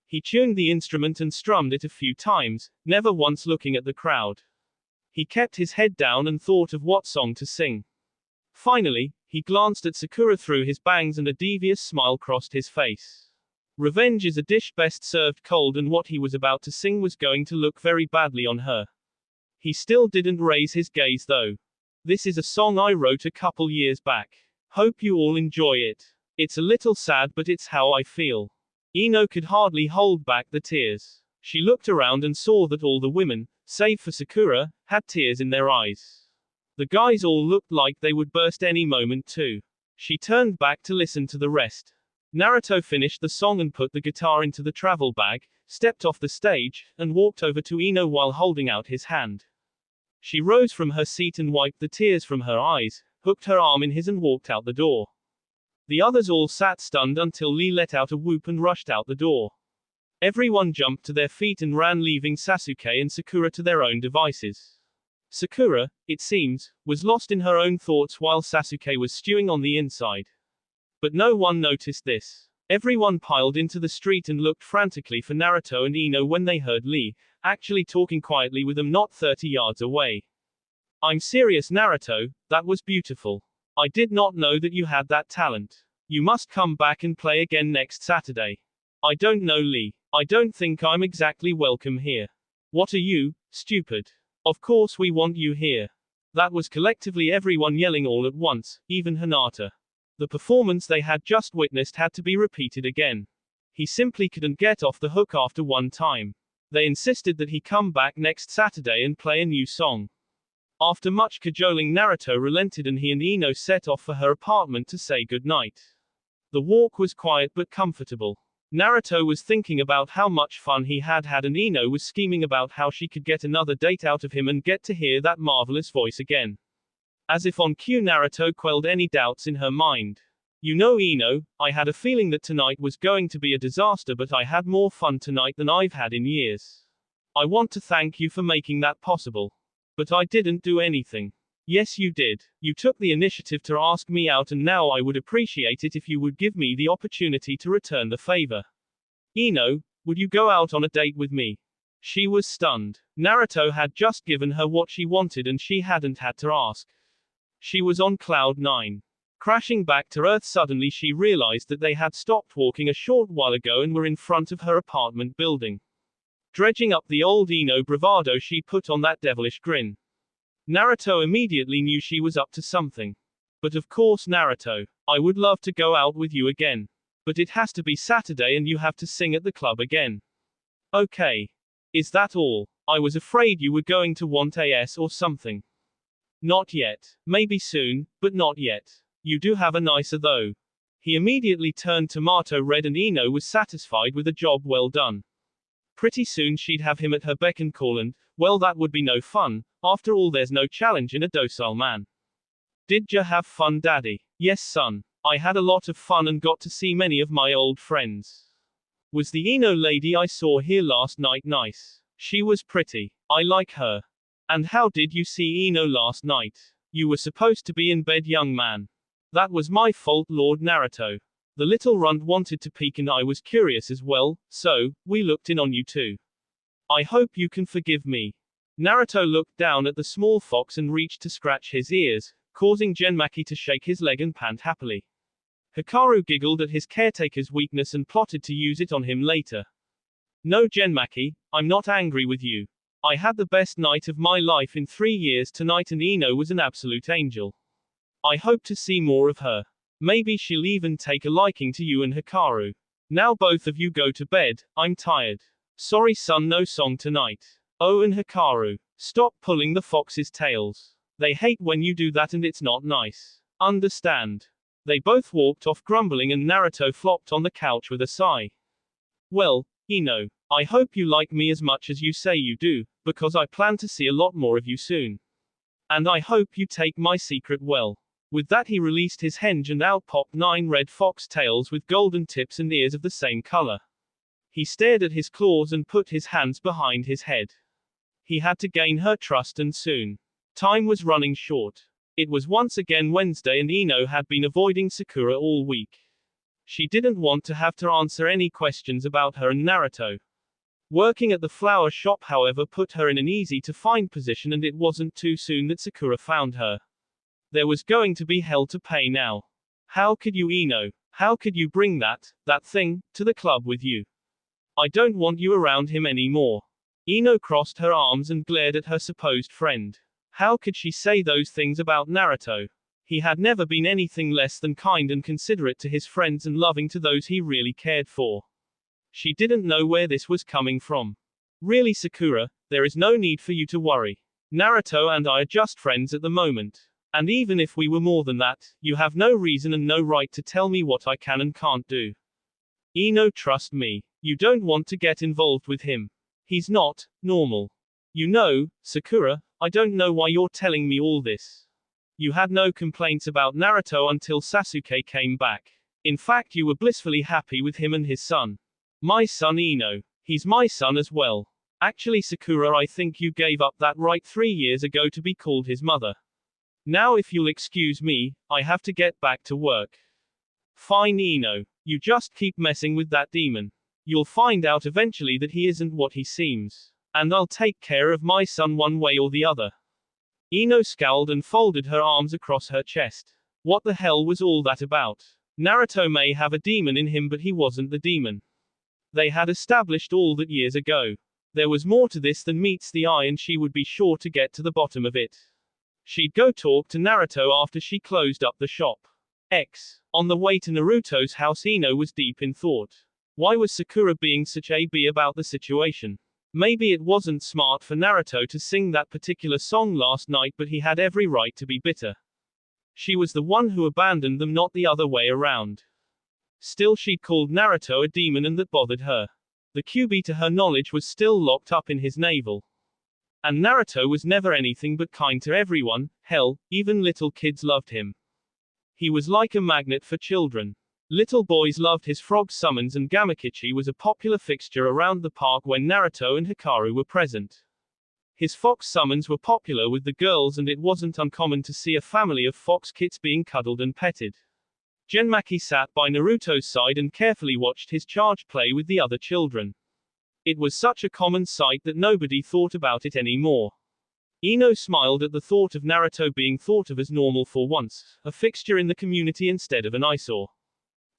[SPEAKER 1] He tuned the instrument and strummed it a few times, never once looking at the crowd. He kept his head down and thought of what song to sing. Finally, he glanced at Sakura through his bangs and a devious smile crossed his face. Revenge is a dish best served cold, and what he was about to sing was going to look very badly on her. He still didn't raise his gaze though. This is a song I wrote a couple years back. Hope you all enjoy it. It's a little sad, but it's how I feel. Ino could hardly hold back the tears. She looked around and saw that all the women, save for Sakura, had tears in their eyes. The guys all looked like they would burst any moment too. She turned back to listen to the rest. Naruto finished the song and put the guitar into the travel bag, stepped off the stage, and walked over to Ino while holding out his hand. She rose from her seat and wiped the tears from her eyes, hooked her arm in his and walked out the door. The others all sat stunned until Lee let out a whoop and rushed out the door. Everyone jumped to their feet and ran, leaving Sasuke and Sakura to their own devices. Sakura, it seems, was lost in her own thoughts while Sasuke was stewing on the inside. But no one noticed this. Everyone piled into the street and looked frantically for Naruto and Ino when they heard Lee, actually talking quietly with them not 30 yards away. I'm serious, Naruto, that was beautiful. I did not know that you had that talent. You must come back and play again next Saturday. I don't know, Lee. I don't think I'm exactly welcome here. What are you, stupid? Of course we want you here. That was collectively everyone yelling all at once, even Hinata. The performance they had just witnessed had to be repeated again. He simply couldn't get off the hook after one time. They insisted that he come back next Saturday and play a new song. After much cajoling, Naruto relented and he and Ino set off for her apartment to say goodnight. The walk was quiet but comfortable. Naruto was thinking about how much fun he had had, and Ino was scheming about how she could get another date out of him and get to hear that marvelous voice again. As if on cue, Naruto quelled any doubts in her mind. You know, Ino, I had a feeling that tonight was going to be a disaster, but I had more fun tonight than I've had in years. I want to thank you for making that possible. But I didn't do anything. Yes, you did. You took the initiative to ask me out, and now I would appreciate it if you would give me the opportunity to return the favor. Ino, would you go out on a date with me? She was stunned. Naruto had just given her what she wanted and she hadn't had to ask. She was on cloud 9. Crashing back to earth, suddenly she realized that they had stopped walking a short while ago and were in front of her apartment building. Dredging up the old Ino bravado, she put on that devilish grin. Naruto immediately knew she was up to something. But of course, Naruto, I would love to go out with you again. But it has to be Saturday and you have to sing at the club again. Okay. Is that all? I was afraid you were going to want AS or something. Not yet. Maybe soon, but not yet. You do have a nicer though. He immediately turned tomato red and Ino was satisfied with a job well done. Pretty soon she'd have him at her beck and call, and, well, that would be no fun. After all, there's no challenge in a docile man. Did ya have fun, Daddy? Yes, son. I had a lot of fun and got to see many of my old friends. Was the Ino lady I saw here last night nice? She was pretty. I like her. And how did you see Ino last night? You were supposed to be in bed, young man. That was my fault, Lord Naruto. The little runt wanted to peek and I was curious as well, so, we looked in on you too. I hope you can forgive me. Naruto looked down at the small fox and reached to scratch his ears, causing Genmaki to shake his leg and pant happily. Hikaru giggled at his caretaker's weakness and plotted to use it on him later. No, Genmaki, I'm not angry with you. I had the best night of my life in 3 years tonight and Ino was an absolute angel. I hope to see more of her. Maybe she'll even take a liking to you and Hikaru. Now both of you go to bed, I'm tired. Sorry son, no song tonight. Oh, and Hikaru, stop pulling the fox's tails. They hate when you do that and it's not nice. Understand? They both walked off grumbling and Naruto flopped on the couch with a sigh. Well, Ino, I hope you like me as much as you say you do, because I plan to see a lot more of you soon. And I hope you take my secret well. With that he released his henge and out popped 9 red fox tails with golden tips and ears of the same color. He stared at his claws and put his hands behind his head. He had to gain her trust and soon. Time was running short. It was once again Wednesday and Ino had been avoiding Sakura all week. She didn't want to have to answer any questions about her and Naruto. Working at the flower shop, however, put her in an easy-to-find position and it wasn't too soon that Sakura found her. There was going to be hell to pay now. How could you, Ino? How could you bring that thing, to the club with you? I don't want you around him anymore. Ino crossed her arms and glared at her supposed friend. How could she say those things about Naruto? He had never been anything less than kind and considerate to his friends and loving to those he really cared for. She didn't know where this was coming from. Really, Sakura, there is no need for you to worry. Naruto and I are just friends at the moment. And even if we were more than that, you have no reason and no right to tell me what I can and can't do. Ino, trust me. You don't want to get involved with him. He's not normal. You know, Sakura, I don't know why you're telling me all this. You had no complaints about Naruto until Sasuke came back. In fact, you were blissfully happy with him and his son. My son Ino. He's my son as well. Actually, Sakura, I think you gave up that right 3 years ago to be called his mother. Now if you'll excuse me, I have to get back to work. Fine, Ino. You just keep messing with that demon. You'll find out eventually that he isn't what he seems. And I'll take care of my son one way or the other. Ino scowled and folded her arms across her chest. What the hell was all that about? Naruto may have a demon in him, but he wasn't the demon. They had established all that years ago. There was more to this than meets the eye and she would be sure to get to the bottom of it. She'd go talk to Naruto after she closed up the shop. On the way to Naruto's house, Ino was deep in thought. Why was Sakura being such a b about the situation? Maybe it wasn't smart for Naruto to sing that particular song last night, but he had every right to be bitter. She was the one who abandoned them, not the other way around. Still, she'd called Naruto a demon and that bothered her. The QB, to her knowledge, was still locked up in his navel. And Naruto was never anything but kind to everyone, hell, even little kids loved him. He was like a magnet for children. Little boys loved his frog summons and Gamakichi was a popular fixture around the park when Naruto and Hikaru were present. His fox summons were popular with the girls and it wasn't uncommon to see a family of fox kits being cuddled and petted. Genmaki sat by Naruto's side and carefully watched his charge play with the other children. It was such a common sight that nobody thought about it anymore. Ino smiled at the thought of Naruto being thought of as normal for once, a fixture in the community instead of an eyesore.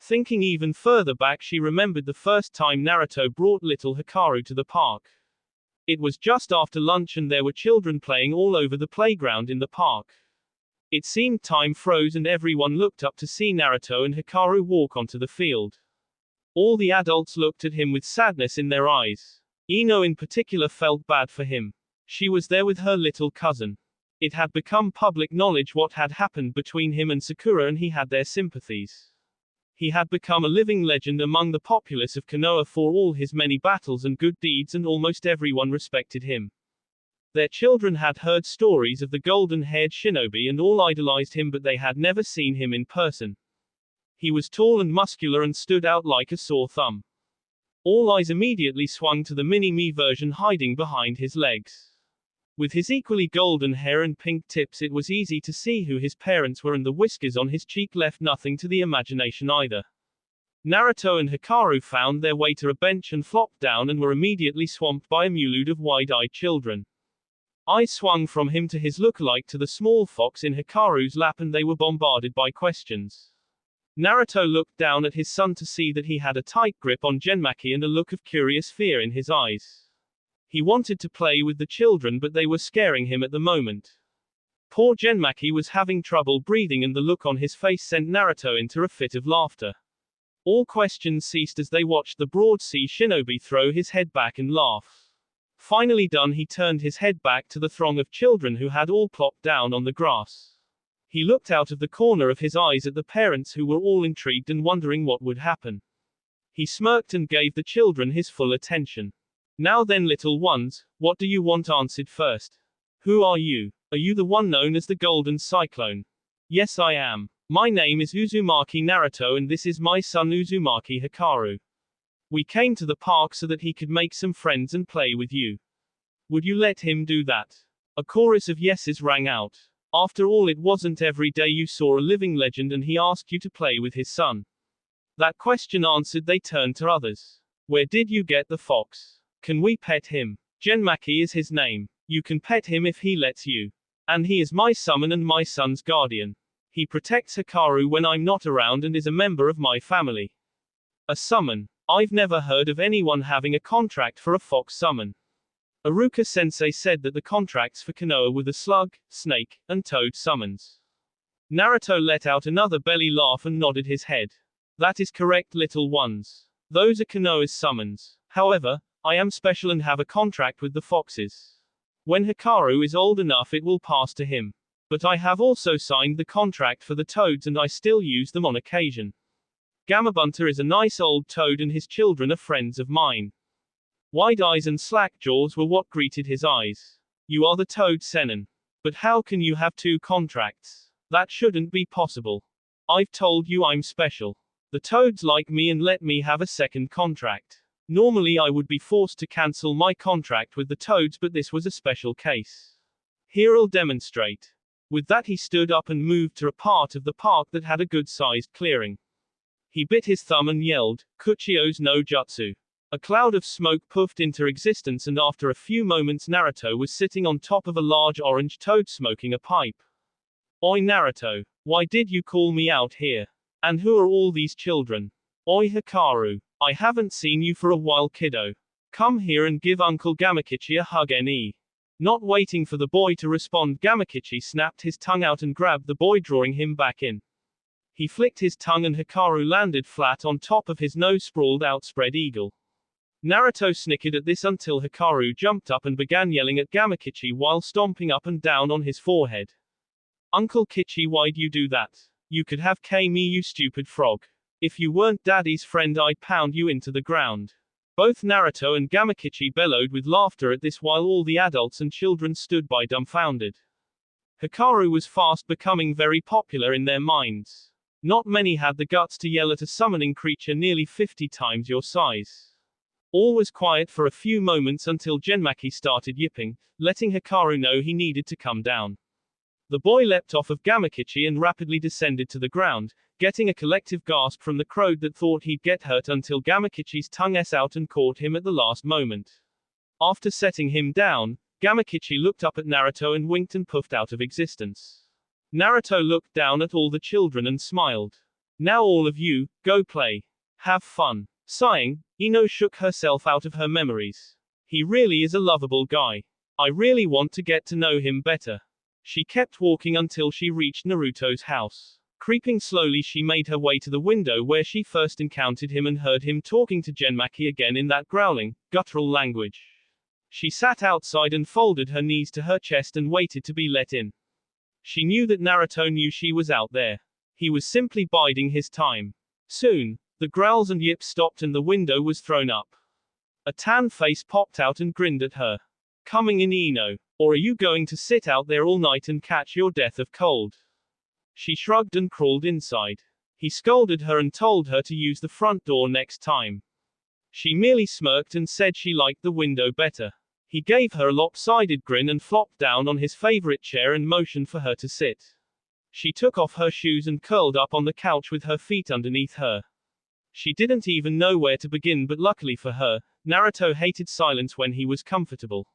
[SPEAKER 1] Thinking even further back, she remembered the first time Naruto brought little Hikaru to the park. It was just after lunch and there were children playing all over the playground in the park. It seemed time froze and everyone looked up to see Naruto and Hikaru walk onto the field. All the adults looked at him with sadness in their eyes. Ino in particular felt bad for him. She was there with her little cousin. It had become public knowledge what had happened between him and Sakura and he had their sympathies. He had become a living legend among the populace of Konoha for all his many battles and good deeds, and almost everyone respected him. Their children had heard stories of the golden-haired shinobi and all idolized him, but they had never seen him in person. He was tall and muscular and stood out like a sore thumb. All eyes immediately swung to the mini-me version hiding behind his legs. With his equally golden hair and pink tips, it was easy to see who his parents were, and the whiskers on his cheek left nothing to the imagination either. Naruto and Hikaru found their way to a bench and flopped down and were immediately swamped by a multitude of wide-eyed children. Eyes swung from him to his lookalike to the small fox in Hikaru's lap, and they were bombarded by questions. Naruto looked down at his son to see that he had a tight grip on Genmaki and a look of curious fear in his eyes. He wanted to play with the children, but they were scaring him at the moment. Poor Genmaki was having trouble breathing, and the look on his face sent Naruto into a fit of laughter. All questions ceased as they watched the broad sea shinobi throw his head back and laugh. Finally done, he turned his head back to the throng of children who had all plopped down on the grass. He looked out of the corner of his eyes at the parents, who were all intrigued and wondering what would happen. He smirked and gave the children his full attention. Now then, little ones, what do you want answered first? Who are you? Are you the one known as the Golden Cyclone? Yes, I am. My name is Uzumaki Naruto, and this is my son Uzumaki Hikaru. We came to the park so that he could make some friends and play with you. Would you let him do that? A chorus of yeses rang out. After all, it wasn't every day you saw a living legend and he asked you to play with his son. That question answered, they turned to others. Where did you get the fox? Can we pet him? Genmaki is his name. You can pet him if he lets you. And he is my summon and my son's guardian. He protects Hikaru when I'm not around and is a member of my family. A summon. I've never heard of anyone having a contract for a fox summon. Iruka-sensei said that the contracts for Konoha were the slug, snake, and toad summons. Naruto let out another belly laugh and nodded his head. That is correct, little ones. Those are Konoha's summons. However, I am special and have a contract with the foxes. When Hikaru is old enough, it will pass to him. But I have also signed the contract for the toads, and I still use them on occasion. Gamabunta is a nice old toad and his children are friends of mine. Wide eyes and slack jaws were what greeted his eyes. You are the toad Senin. But how can you have two contracts? That shouldn't be possible. I've told you I'm special. The toads like me and let me have a second contract. Normally I would be forced to cancel my contract with the toads, but this was a special case. Here I'll demonstrate. With that, he stood up and moved to a part of the park that had a good-sized clearing. He bit his thumb and yelled, Kuchio's no jutsu. A cloud of smoke puffed into existence, and after a few moments Naruto was sitting on top of a large orange toad smoking a pipe. Oi Naruto, why did you call me out here? And who are all these children? Oi Hikaru, I haven't seen you for a while, kiddo. Come here and give Uncle Gamakichi a hug. Not waiting for the boy to respond, Gamakichi snapped his tongue out and grabbed the boy, drawing him back in. He flicked his tongue and Hikaru landed flat on top of his nose, sprawled out spread eagle. Naruto snickered at this until Hikaru jumped up and began yelling at Gamakichi while stomping up and down on his forehead. Uncle Kichi, why'd you do that? You could have me, you stupid frog. If you weren't daddy's friend, I'd pound you into the ground. Both Naruto and Gamakichi bellowed with laughter at this, while all the adults and children stood by dumbfounded. Hikaru was fast becoming very popular in their minds. Not many had the guts to yell at a summoning creature nearly 50 times your size. All was quiet for a few moments until Genmaki started yipping, letting Hikaru know he needed to come down. The boy leapt off of Gamakichi and rapidly descended to the ground, getting a collective gasp from the crowd that thought he'd get hurt until Gamakichi's tongue out and caught him at the last moment. After setting him down, Gamakichi looked up at Naruto and winked and puffed out of existence. Naruto looked down at all the children and smiled. Now all of you, go play. Have fun. Sighing, Ino shook herself out of her memories. He really is a lovable guy. I really want to get to know him better. She kept walking until she reached Naruto's house. Creeping slowly, she made her way to the window where she first encountered him and heard him talking to Genmaki again in that growling, guttural language. She sat outside and folded her knees to her chest and waited to be let in. She knew that Naruto knew she was out there. He was simply biding his time. Soon, the growls and yips stopped and the window was thrown up. A tan face popped out and grinned at her. Coming in, Ino? Or are you going to sit out there all night and catch your death of cold? She shrugged and crawled inside. He scolded her and told her to use the front door next time. She merely smirked and said she liked the window better. He gave her a lopsided grin and flopped down on his favorite chair and motioned for her to sit. She took off her shoes and curled up on the couch with her feet underneath her. She didn't even know where to begin, but luckily for her, Naruto hated silence when he was comfortable.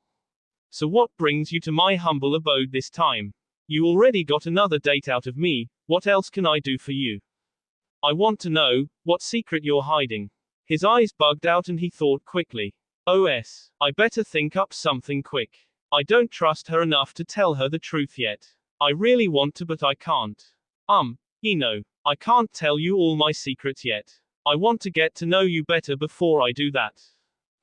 [SPEAKER 1] So what brings you to my humble abode this time? You already got another date out of me, what else can I do for you? I want to know, what secret you're hiding. His eyes bugged out and he thought quickly. I better think up something quick. I don't trust her enough to tell her the truth yet. I really want to but I can't. Ino, I can't tell you all my secrets yet. I want to get to know you better before I do that.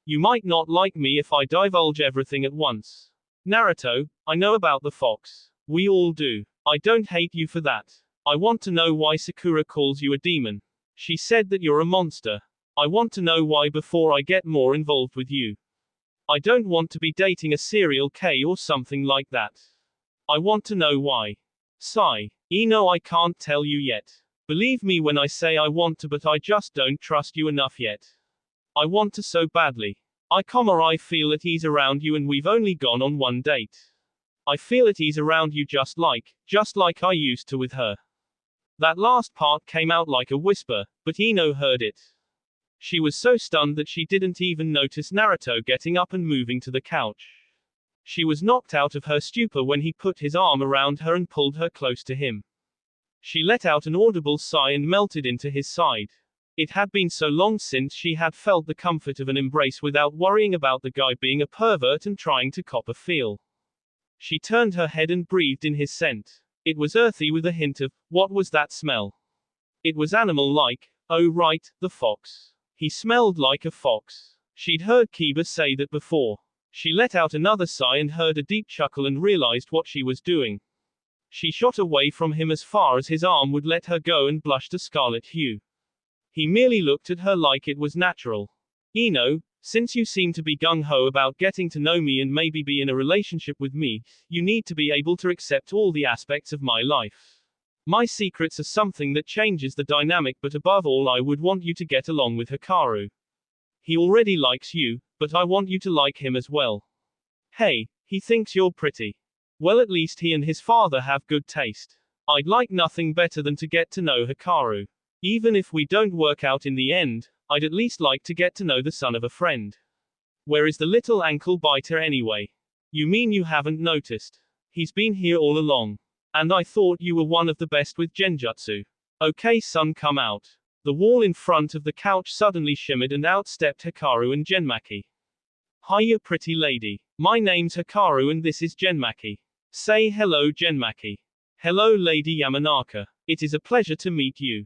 [SPEAKER 1] You might not like me if I divulge everything at once. Naruto, I know about the fox. We all do. I don't hate you for that. I want to know why Sakura calls you a demon. She said that you're a monster. I want to know why before I get more involved with you. I don't want to be dating a serial killer or something like that. I want to know why. Sigh. Ino, I can't tell you yet. Believe me when I say I want to, but I just don't trust you enough yet. I want to so badly. I feel at ease around you and we've only gone on one date. I feel at ease around you just like I used to with her. That last part came out like a whisper, but Ino heard it. She was so stunned that she didn't even notice Naruto getting up and moving to the couch. She was knocked out of her stupor when he put his arm around her and pulled her close to him. She let out an audible sigh and melted into his side. It had been so long since she had felt the comfort of an embrace without worrying about the guy being a pervert and trying to cop a feel. She turned her head and breathed in his scent. It was earthy with a hint of, what was that smell? It was animal-like. Oh right, the fox. He smelled like a fox. She'd heard Kiba say that before. She let out another sigh and heard a deep chuckle and realized what she was doing. She shot away from him as far as his arm would let her go and blushed a scarlet hue. He merely looked at her like it was natural. Ino, since you seem to be gung-ho about getting to know me and maybe be in a relationship with me, you need to be able to accept all the aspects of my life. My secrets are something that changes the dynamic, but above all I would want you to get along with Hikaru. He already likes you, but I want you to like him as well. Hey, he thinks you're pretty. Well, at least he and his father have good taste. I'd like nothing better than to get to know Hikaru. Even if we don't work out in the end, I'd at least like to get to know the son of a friend. Where is the little ankle biter anyway? You mean you haven't noticed? He's been here all along. And I thought you were one of the best with genjutsu. Okay son, come out. The wall in front of the couch suddenly shimmered and out stepped Hikaru and Genmaki. Hiya pretty lady. My name's Hikaru and this is Genmaki. Say hello Genmaki. Hello Lady Yamanaka. It is a pleasure to meet you.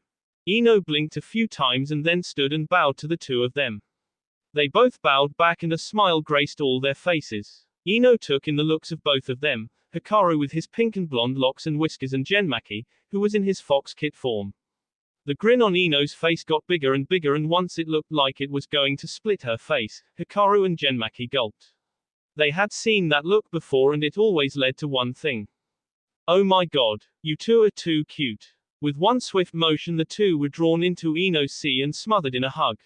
[SPEAKER 1] Ino blinked a few times and then stood and bowed to the two of them. They both bowed back and a smile graced all their faces. Ino took in the looks of both of them, Hikaru with his pink and blonde locks and whiskers and Genmaki, who was in his fox kit form. The grin on Ino's face got bigger and bigger and once it looked like it was going to split her face, Hikaru and Genmaki gulped. They had seen that look before and it always led to one thing. Oh my god, you two are too cute. With one swift motion the two were drawn into Ino's sea and smothered in a hug.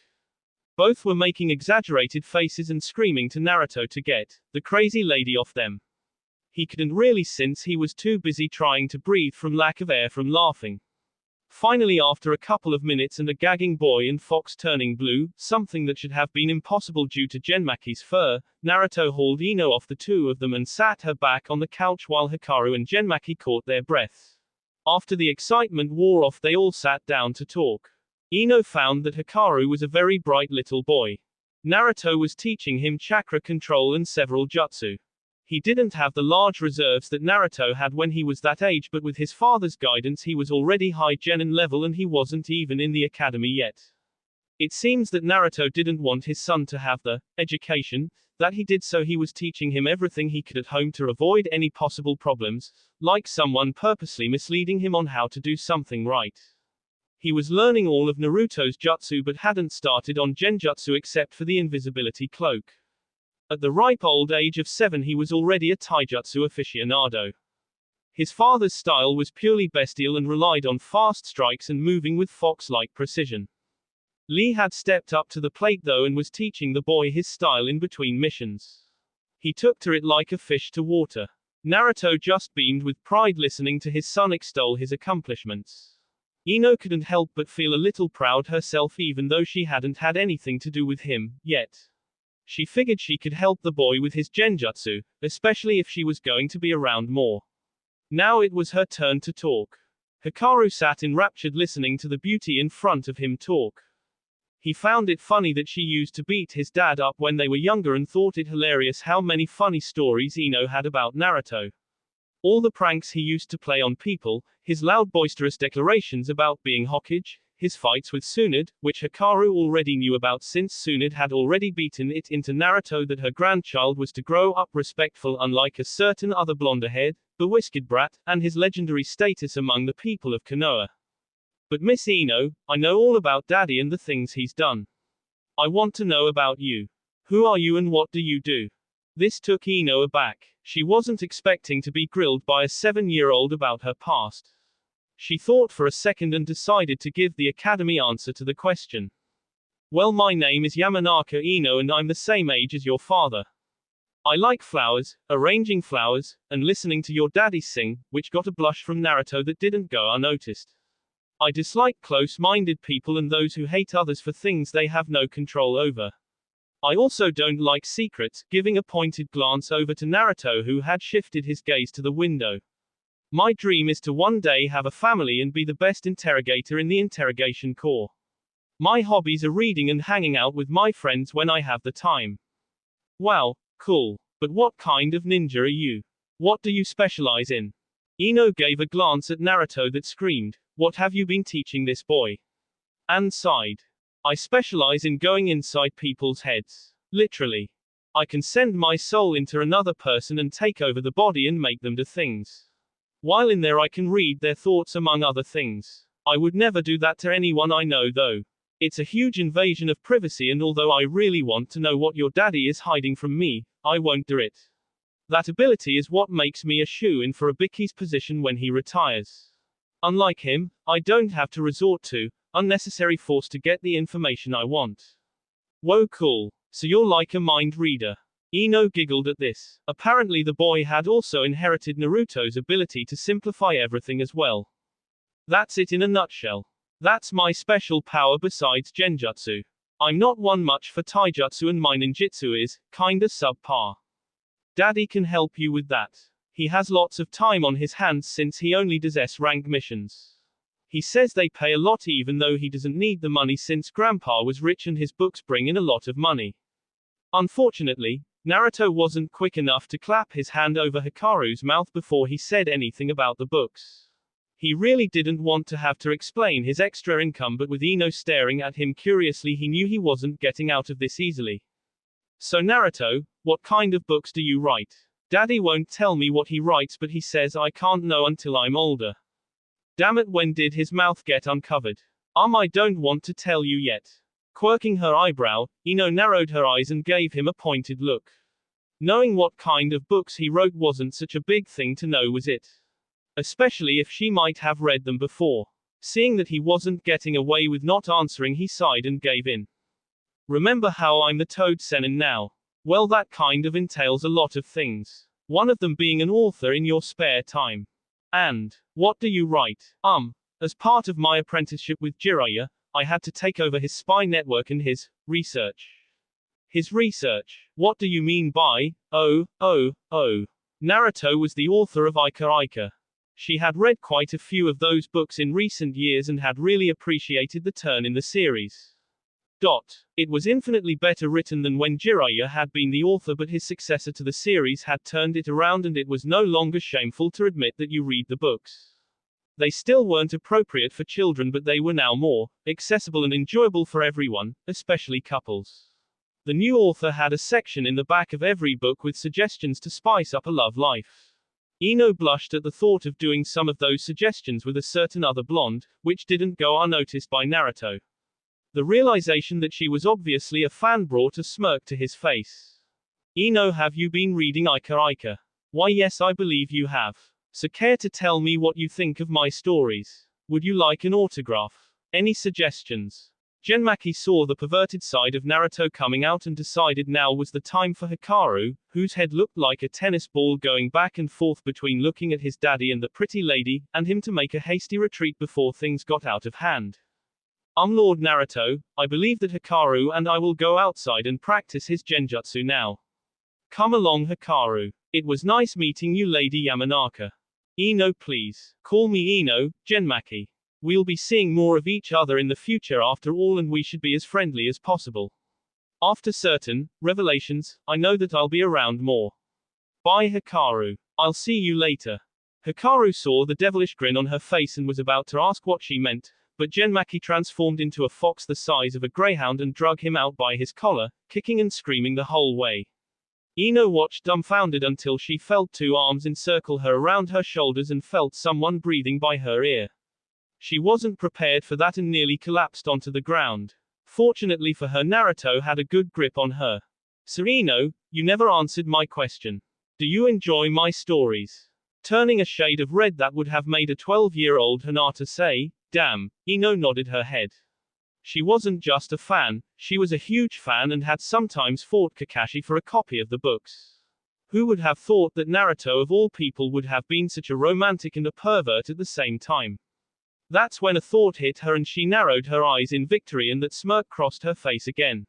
[SPEAKER 1] Both were making exaggerated faces and screaming to Naruto to get the crazy lady off them. He couldn't really since he was too busy trying to breathe from lack of air from laughing. Finally, after a couple of minutes and a gagging boy and fox turning blue, something that should have been impossible due to Genmaki's fur, Naruto hauled Ino off the two of them and sat her back on the couch while Hikaru and Genmaki caught their breath. After the excitement wore off they all sat down to talk. Ino found that Hikaru was a very bright little boy. Naruto was teaching him chakra control and several jutsu. He didn't have the large reserves that Naruto had when he was that age, but with his father's guidance he was already high genin level and he wasn't even in the academy yet. It seems that Naruto didn't want his son to have the education that he did, so he was teaching him everything he could at home to avoid any possible problems, like someone purposely misleading him on how to do something right. He was learning all of Naruto's jutsu but hadn't started on genjutsu except for the invisibility cloak. At the ripe old age of 7 he was already a taijutsu aficionado. His father's style was purely bestial and relied on fast strikes and moving with fox-like precision. Lee had stepped up to the plate though and was teaching the boy his style in between missions. He took to it like a fish to water. Naruto just beamed with pride listening to his son extol his accomplishments. Ino couldn't help but feel a little proud herself even though she hadn't had anything to do with him, yet. She figured she could help the boy with his genjutsu, especially if she was going to be around more. Now it was her turn to talk. Hikaru sat enraptured listening to the beauty in front of him talk. He found it funny that she used to beat his dad up when they were younger and thought it hilarious how many funny stories Ino had about Naruto. All the pranks he used to play on people, his loud boisterous declarations about being Hokage, his fights with Tsunade, which Hikaru already knew about since Tsunade had already beaten it into Naruto that her grandchild was to grow up respectful unlike a certain other blonde-haired, bewhisked brat, and his legendary status among the people of Konoha. But Miss Ino, I know all about Daddy and the things he's done. I want to know about you. Who are you and what do you do? This took Ino aback. She wasn't expecting to be grilled by a 7-year-old about her past. She thought for a second and decided to give the academy answer to the question. Well, my name is Yamanaka Ino and I'm the same age as your father. I like flowers, arranging flowers, and listening to your daddy sing, which got a blush from Naruto that didn't go unnoticed. I dislike close-minded people and those who hate others for things they have no control over. I also don't like secrets, giving a pointed glance over to Naruto who had shifted his gaze to the window. My dream is to one day have a family and be the best interrogator in the interrogation corps. My hobbies are reading and hanging out with my friends when I have the time. Wow, cool. But what kind of ninja are you? What do you specialize in? Ino gave a glance at Naruto that screamed, "What have you been teaching this boy?" And sighed. I specialize in going inside people's heads. Literally. I can send my soul into another person and take over the body and make them do things. While in there I can read their thoughts among other things. I would never do that to anyone I know though. It's a huge invasion of privacy and although I really want to know what your daddy is hiding from me, I won't do it. That ability is what makes me a shoo-in for Ibiki's position when he retires. Unlike him, I don't have to resort to unnecessary force to get the information I want. Whoa, cool. So you're like a mind reader. Ino giggled at this. Apparently the boy had also inherited Naruto's ability to simplify everything as well. That's it in a nutshell. That's my special power besides genjutsu. I'm not one much for taijutsu and my ninjutsu is kinda subpar. Daddy can help you with that. He has lots of time on his hands since he only does S-rank missions. He says they pay a lot even though he doesn't need the money since Grandpa was rich and his books bring in a lot of money. Unfortunately, Naruto wasn't quick enough to clap his hand over Hikaru's mouth before he said anything about the books. He really didn't want to have to explain his extra income but with Ino staring at him curiously he knew he wasn't getting out of this easily. So Naruto, what kind of books do you write? Daddy won't tell me what he writes but he says I can't know until I'm older. Damn it, when did his mouth get uncovered? I don't want to tell you yet. Quirking her eyebrow, Ino narrowed her eyes and gave him a pointed look. Knowing what kind of books he wrote wasn't such a big thing to know, was it? Especially if she might have read them before. Seeing that he wasn't getting away with not answering, he sighed and gave in. Remember how I'm the Toad Senin now? Well, that kind of entails a lot of things. One of them being an author in your spare time. And, what do you write? As part of my apprenticeship with Jiraiya, I had to take over his spy network and his research. His research? What do you mean by, Naruto was the author of Ika Ika. She had read quite a few of those books in recent years and had really appreciated the turn in the series. It was infinitely better written than when Jiraiya had been the author, but his successor to the series had turned it around and it was no longer shameful to admit that you read the books. They still weren't appropriate for children, but they were now more accessible and enjoyable for everyone, especially couples. The new author had a section in the back of every book with suggestions to spice up a love life. Ino blushed at the thought of doing some of those suggestions with a certain other blonde, which didn't go unnoticed by Naruto. The realization that she was obviously a fan brought a smirk to his face. Ino, have you been reading Ika Ika? Why, yes, I believe you have. So care to tell me what you think of my stories? Would you like an autograph? Any suggestions? Genmaki saw the perverted side of Naruto coming out and decided now was the time for Hikaru, whose head looked like a tennis ball going back and forth between looking at his daddy and the pretty lady, and him to make a hasty retreat before things got out of hand. Lord Naruto, I believe that Hikaru and I will go outside and practice his genjutsu now. Come along Hikaru. It was nice meeting you Lady Yamanaka. Ino please. Call me Ino, Genmaki. We'll be seeing more of each other in the future after all and we should be as friendly as possible. After certain revelations, I know that I'll be around more. Bye Hikaru. I'll see you later. Hikaru saw the devilish grin on her face and was about to ask what she meant, but Genmaki transformed into a fox the size of a greyhound and drug him out by his collar, kicking and screaming the whole way. Ino watched dumbfounded until she felt two arms encircle her around her shoulders and felt someone breathing by her ear. She wasn't prepared for that and nearly collapsed onto the ground. Fortunately for her, Naruto had a good grip on her. So Ino, you never answered my question. Do you enjoy my stories? Turning a shade of red that would have made a 12-year-old Hinata say, damn, Ino nodded her head. She wasn't just a fan, she was a huge fan and had sometimes fought Kakashi for a copy of the books. Who would have thought that Naruto of all people would have been such a romantic and a pervert at the same time? That's when a thought hit her and she narrowed her eyes in victory and that smirk crossed her face again.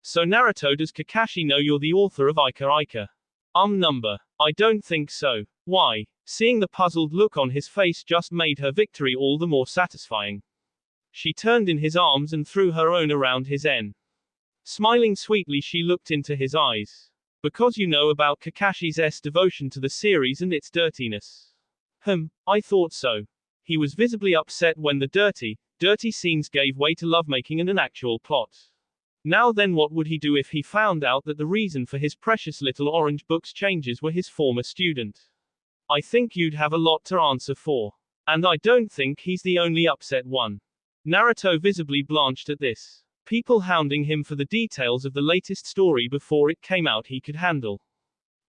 [SPEAKER 1] So Naruto, does Kakashi know you're the author of Ika Ika? Number. I don't think so. Why? Seeing the puzzled look on his face just made her victory all the more satisfying. She turned in his arms and threw her own around his neck. Smiling sweetly she looked into his eyes. Because you know about Kakashi's devotion to the series and its dirtiness. I thought so. He was visibly upset when the dirty scenes gave way to lovemaking and an actual plot. Now then, what would he do if he found out that the reason for his precious little orange book's changes were his former student? I think you'd have a lot to answer for. And I don't think he's the only upset one. Naruto visibly blanched at this. People hounding him for the details of the latest story before it came out he could handle.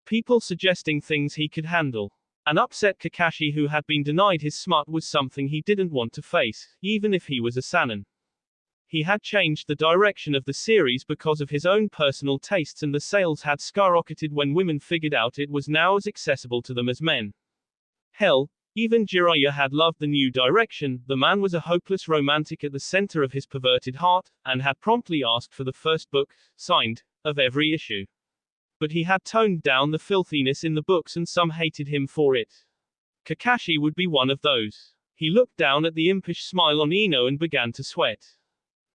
[SPEAKER 1] People suggesting things he could handle. An upset Kakashi who had been denied his smut was something he didn't want to face, even if he was a Sannin. He had changed the direction of the series because of his own personal tastes and the sales had skyrocketed when women figured out it was now as accessible to them as men. Hell, even Jiraiya had loved the new direction. The man was a hopeless romantic at the center of his perverted heart, and had promptly asked for the first book, signed, of every issue. But he had toned down the filthiness in the books and some hated him for it. Kakashi would be one of those. He looked down at the impish smile on Ino and began to sweat.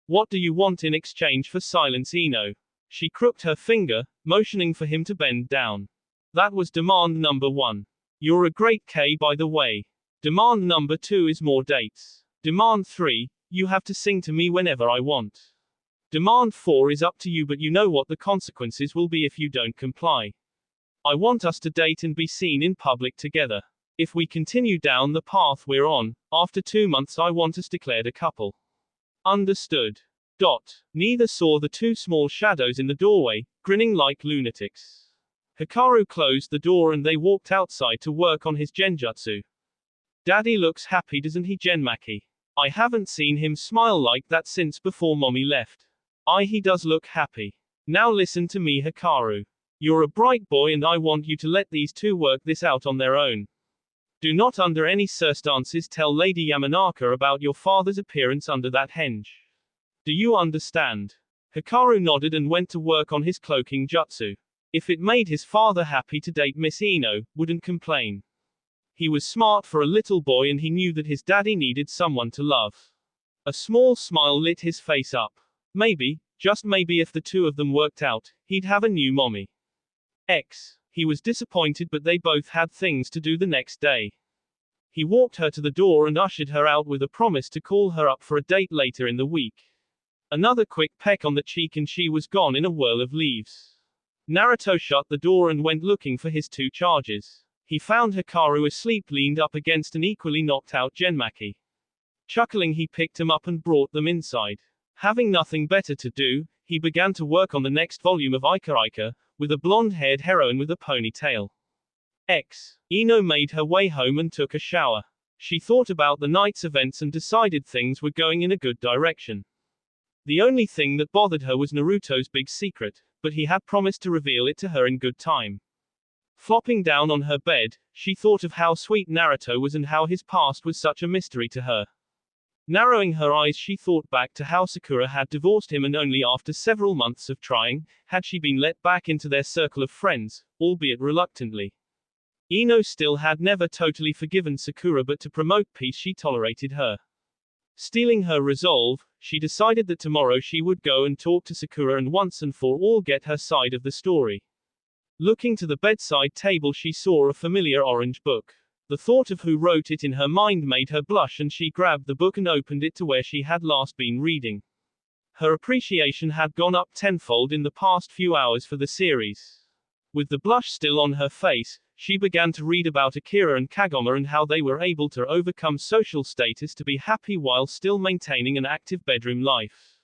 [SPEAKER 1] What do you want in exchange for silence, Ino? She crooked her finger, motioning for him to bend down. That was demand number 1. You're a great K by the way. Demand number 2 is more dates. Demand 3, you have to sing to me whenever I want. Demand 4 is up to you, but you know what the consequences will be if you don't comply. I want us to date and be seen in public together. If we continue down the path we're on, after 2 months I want us declared a couple. Understood. Neither saw the two small shadows in the doorway, grinning like lunatics. Hikaru closed the door and they walked outside to work on his genjutsu. Daddy looks happy, doesn't he, Genmaki? I haven't seen him smile like that since before mommy left. He does look happy. Now listen to me, Hikaru. You're a bright boy and I want you to let these two work this out on their own. Do not under any circumstances tell Lady Yamanaka about your father's appearance under that henge. Do you understand? Hikaru nodded and went to work on his cloaking jutsu. If it made his father happy to date Miss Ino, wouldn't complain. He was smart for a little boy and he knew that his daddy needed someone to love. A small smile lit his face up. Maybe, just maybe if the two of them worked out, he'd have a new mommy. He was disappointed, but they both had things to do the next day. He walked her to the door and ushered her out with a promise to call her up for a date later in the week. Another quick peck on the cheek and she was gone in a whirl of leaves. Naruto shut the door and went looking for his 2 charges. He found Hikaru asleep leaned up against an equally knocked out Genmaki. Chuckling, he picked him up and brought them inside. Having nothing better to do, he began to work on the next volume of Ika Ika, with a blonde-haired heroine with a ponytail. Ino made her way home and took a shower. She thought about the night's events and decided things were going in a good direction. The only thing that bothered her was Naruto's big secret, but he had promised to reveal it to her in good time. Flopping down on her bed, she thought of how sweet Naruto was and how his past was such a mystery to her. Narrowing her eyes, she thought back to how Sakura had divorced him, and only after several months of trying, had she been let back into their circle of friends, albeit reluctantly. Ino still had never totally forgiven Sakura, but to promote peace she tolerated her. Stealing her resolve, she decided that tomorrow she would go and talk to Sakura and once and for all get her side of the story. Looking to the bedside table, she saw a familiar orange book. The thought of who wrote it in her mind made her blush, and she grabbed the book and opened it to where she had last been reading. Her appreciation had gone up tenfold in the past few hours for the series. With the blush still on her face, she began to read about Akira and Kagome and how they were able to overcome social status to be happy while still maintaining an active bedroom life.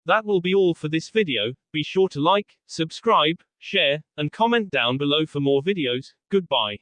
[SPEAKER 1] That will be all for this video. Be sure to like, subscribe, share, and comment down below for more videos. Goodbye.